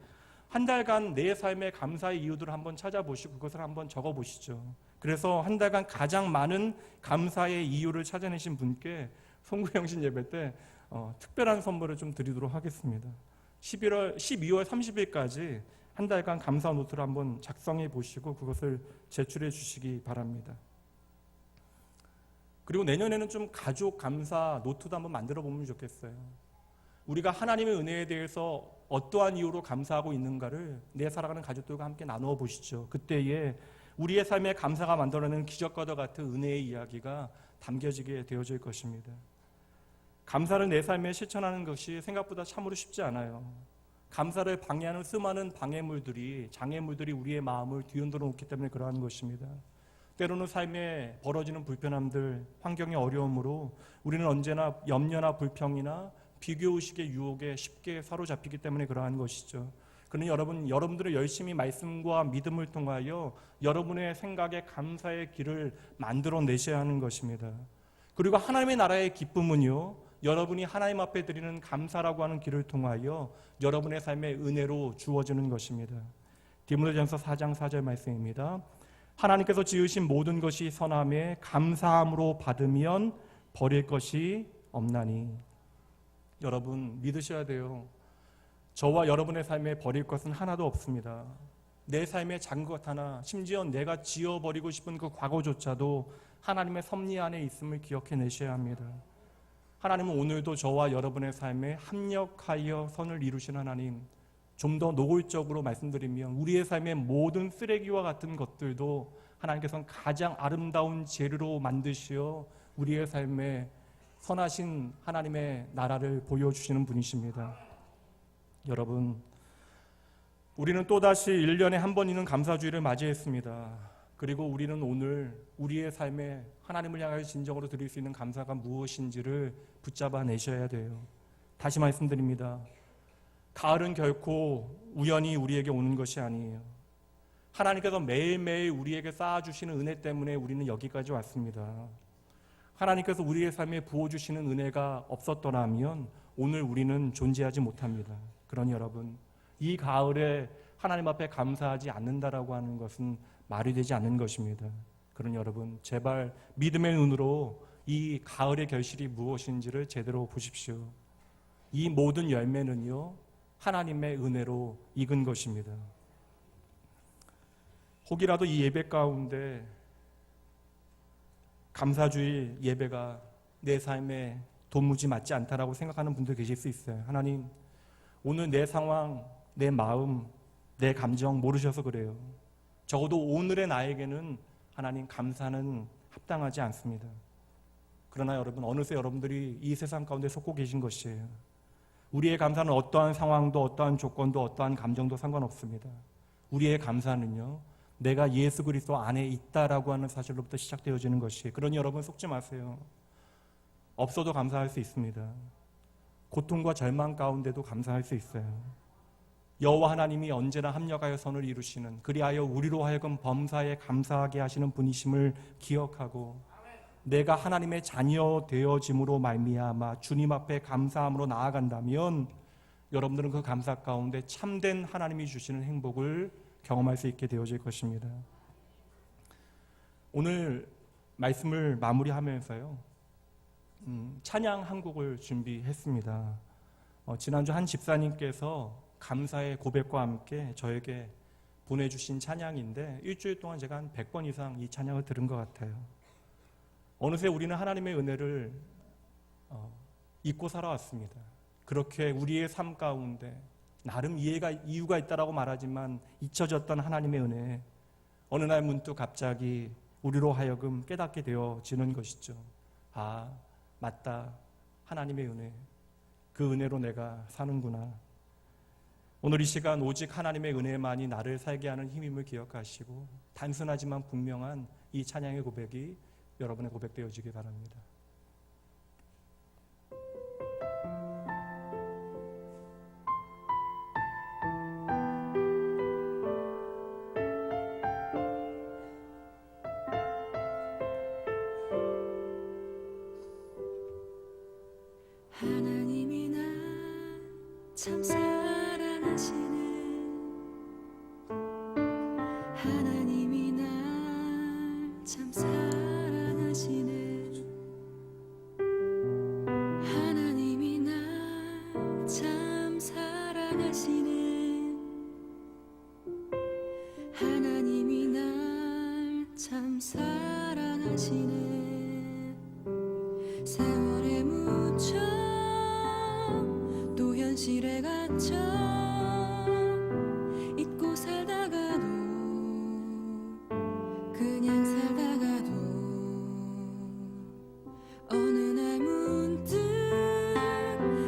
[SPEAKER 2] 한 달간 내 삶의 감사의 이유들을 한번 찾아보시고 그것을 한번 적어보시죠. 그래서 한 달간 가장 많은 감사의 이유를 찾아내신 분께 송구영신 예배 때 특별한 선물을 좀 드리도록 하겠습니다. 12월 30일까지 한 달간 감사 노트를 한번 작성해 보시고 그것을 제출해 주시기 바랍니다. 그리고 내년에는 좀 가족 감사 노트도 한번 만들어 보면 좋겠어요. 우리가 하나님의 은혜에 대해서 어떠한 이유로 감사하고 있는가를 내 살아가는 가족들과 함께 나누어 보시죠. 그때에 우리의 삶에 감사가 만들어내는 기적과도 같은 은혜의 이야기가 담겨지게 되어질 것입니다. 감사를 내 삶에 실천하는 것이 생각보다 참으로 쉽지 않아요. 감사를 방해하는 수많은 장애물들이 우리의 마음을 뒤흔들어 놓기 때문에 그러한 것입니다. 때로는 삶에 벌어지는 불편함들, 환경의 어려움으로 우리는 언제나 염려나 불평이나 비교의식의 유혹에 쉽게 사로잡히기 때문에 그러한 것이죠. 그러니 여러분들은 열심히 말씀과 믿음을 통하여 여러분의 생각에 감사의 길을 만들어내셔야 하는 것입니다. 그리고 하나님의 나라의 기쁨은요, 여러분이 하나님 앞에 드리는 감사라고 하는 길을 통하여 여러분의 삶의 은혜로 주어지는 것입니다. 디모데전서 4장 4절 말씀입니다. 하나님께서 지으신 모든 것이 선함에 감사함으로 받으면 버릴 것이 없나니. 여러분 믿으셔야 돼요. 저와 여러분의 삶에 버릴 것은 하나도 없습니다. 내 삶의 작은 것 하나, 심지어 내가 지어버리고 싶은 그 과거조차도 하나님의 섭리 안에 있음을 기억해내셔야 합니다. 하나님은 오늘도 저와 여러분의 삶에 합력하여 선을 이루신 하나님, 좀 더 노골적으로 말씀드리면 우리의 삶의 모든 쓰레기와 같은 것들도 하나님께서는 가장 아름다운 재료로 만드시어 우리의 삶에 선하신 하나님의 나라를 보여주시는 분이십니다. 여러분, 우리는 또다시 1년에 한 번 있는 감사주일을 맞이했습니다. 그리고 우리는 오늘 우리의 삶에 하나님을 향하여 진정으로 드릴 수 있는 감사가 무엇인지를 붙잡아 내셔야 돼요. 다시 말씀드립니다. 가을은 결코 우연히 우리에게 오는 것이 아니에요. 하나님께서 매일매일 우리에게 쌓아주시는 은혜 때문에 우리는 여기까지 왔습니다. 하나님께서 우리의 삶에 부어주시는 은혜가 없었더라면 오늘 우리는 존재하지 못합니다. 그러니 여러분, 이 가을에 하나님 앞에 감사하지 않는다라고 하는 것은 말이 되지 않는 것입니다. 그러니 여러분, 제발 믿음의 눈으로 이 가을의 결실이 무엇인지를 제대로 보십시오. 이 모든 열매는요, 하나님의 은혜로 익은 것입니다. 혹이라도 이 예배 가운데 감사주의 예배가 내 삶에 도무지 맞지 않다라고 생각하는 분들 계실 수 있어요. 하나님, 오늘 내 상황, 내 마음, 내 감정 모르셔서 그래요. 적어도 오늘의 나에게는 하나님 감사는 합당하지 않습니다. 그러나 여러분, 어느새 여러분들이 이 세상 가운데 속고 계신 것이에요. 우리의 감사는 어떠한 상황도 어떠한 조건도 어떠한 감정도 상관없습니다. 우리의 감사는요, 내가 예수 그리스도 안에 있다라고 하는 사실로부터 시작되어지는 것이에요. 그러니 여러분 속지 마세요. 없어도 감사할 수 있습니다. 고통과 절망 가운데도 감사할 수 있어요. 여호와 하나님이 언제나 합력하여 선을 이루시는, 그리하여 우리로 하여금 범사에 감사하게 하시는 분이심을 기억하고 내가 하나님의 자녀 되어짐으로 말미암아 주님 앞에 감사함으로 나아간다면 여러분들은 그 감사 가운데 참된 하나님이 주시는 행복을 경험할 수 있게 되어질 것입니다. 오늘 말씀을 마무리하면서요, 찬양 한 곡을 준비했습니다. 지난주 한 집사님께서 감사의 고백과 함께 저에게 보내주신 찬양인데 일주일 동안 제가 한 100번 이상 이 찬양을 들은 것 같아요. 어느새 우리는 하나님의 은혜를 잊고 살아왔습니다. 그렇게 우리의 삶 가운데 나름 이유가 있다라고 말하지만 잊혀졌던 하나님의 은혜, 어느 날 문득 갑자기 우리로 하여금 깨닫게 되어지는 것이죠. 아, 맞다. 하나님의 은혜. 그 은혜로 내가 사는구나. 오늘 이 시간 오직 하나님의 은혜만이 나를 살게 하는 힘임을 기억하시고 단순하지만 분명한 이 찬양의 고백이 여러분의 고백되어지기 바랍니다.
[SPEAKER 3] 하나님이 나 참 사랑하시는 하나님이 날 참 사랑하시는 하나님이 날 참 사랑하시는 하나님이 날 참 사랑하시네 세월에 묻혀 또 현실에 갇혀 잊고 살다가도 그냥 살다가도 어느 날 문득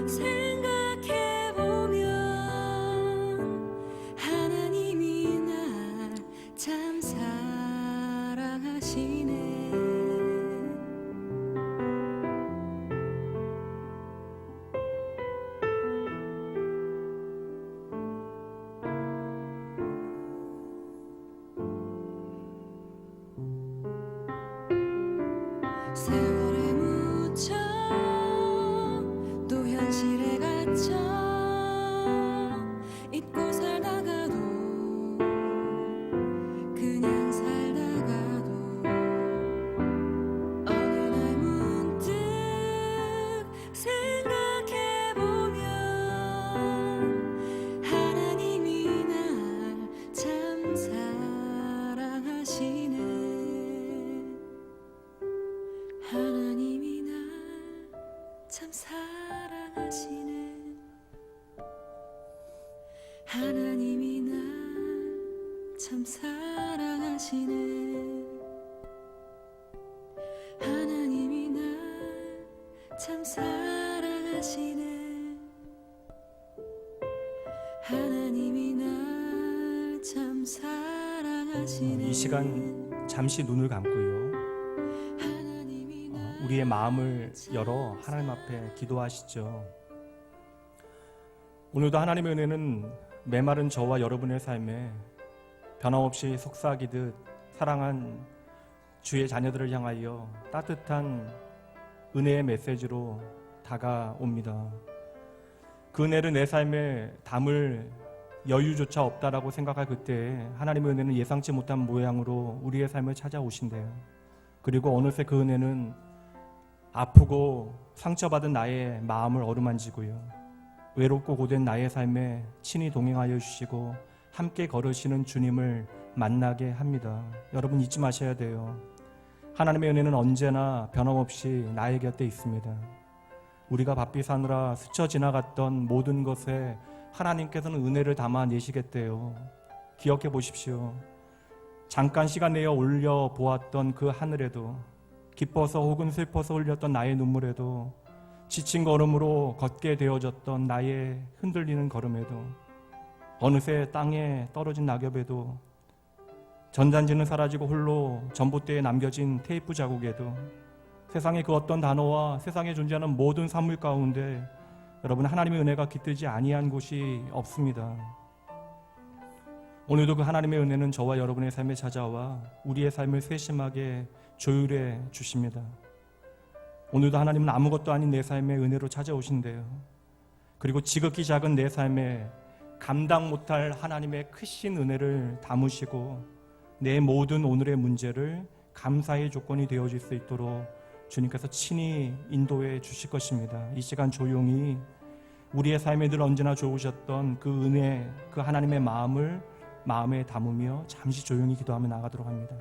[SPEAKER 3] 생각해보면 하나님이 날 참 사랑하시네 세월에 묻혀 또 현실에 갇혀 잊고 살다가도 그냥 살다가도 어느 날 문득 생각해보면 하나님이 날 참 사랑하시네 하나님이 날 참 사랑하시네 하나님이 날 참 사랑하시네 하나님이 날 참 사랑하시네 하나님이 날 참 사랑하시네
[SPEAKER 2] 이 시간 잠시 눈을 감고요. 우리의 마음을 열어 하나님 앞에 기도하시죠. 오늘도 하나님의 은혜는 메마른 저와 여러분의 삶에 변함없이 속삭이듯 사랑한 주의 자녀들을 향하여 따뜻한 은혜의 메시지로 다가옵니다. 그 은혜를 내 삶에 담을 여유조차 없다라고 생각할 그때 하나님의 은혜는 예상치 못한 모양으로 우리의 삶을 찾아오신대요. 그리고 어느새 그 은혜는 아프고 상처받은 나의 마음을 어루만지고요. 외롭고 고된 나의 삶에 친히 동행하여 주시고 함께 걸으시는 주님을 만나게 합니다. 여러분 잊지 마셔야 돼요. 하나님의 은혜는 언제나 변함없이 나의 곁에 있습니다. 우리가 바삐 사느라 스쳐 지나갔던 모든 것에 하나님께서는 은혜를 담아내시겠대요. 기억해 보십시오. 잠깐 시간 내어 올려 보았던 그 하늘에도 기뻐서 혹은 슬퍼서 흘렸던 나의 눈물에도 지친 걸음으로 걷게 되어졌던 나의 흔들리는 걸음에도 어느새 땅에 떨어진 낙엽에도 전단지는 사라지고 홀로 전봇대에 남겨진 테이프 자국에도 세상의 그 어떤 단어와 세상에 존재하는 모든 산물 가운데 여러분 하나님의 은혜가 깃들지 아니한 곳이 없습니다. 오늘도 그 하나님의 은혜는 저와 여러분의 삶에 찾아와 우리의 삶을 세심하게 조율해 주십니다. 오늘도 하나님은 아무것도 아닌 내 삶의 은혜로 찾아오신대요. 그리고 지극히 작은 내 삶에 감당 못할 하나님의 크신 은혜를 담으시고 내 모든 오늘의 문제를 감사의 조건이 되어질 수 있도록 주님께서 친히 인도해 주실 것입니다. 이 시간 조용히 우리의 삶에 늘 언제나 좋으셨던 그 은혜, 그 하나님의 마음을 마음에 담으며 잠시 조용히 기도하며 나가도록 합니다.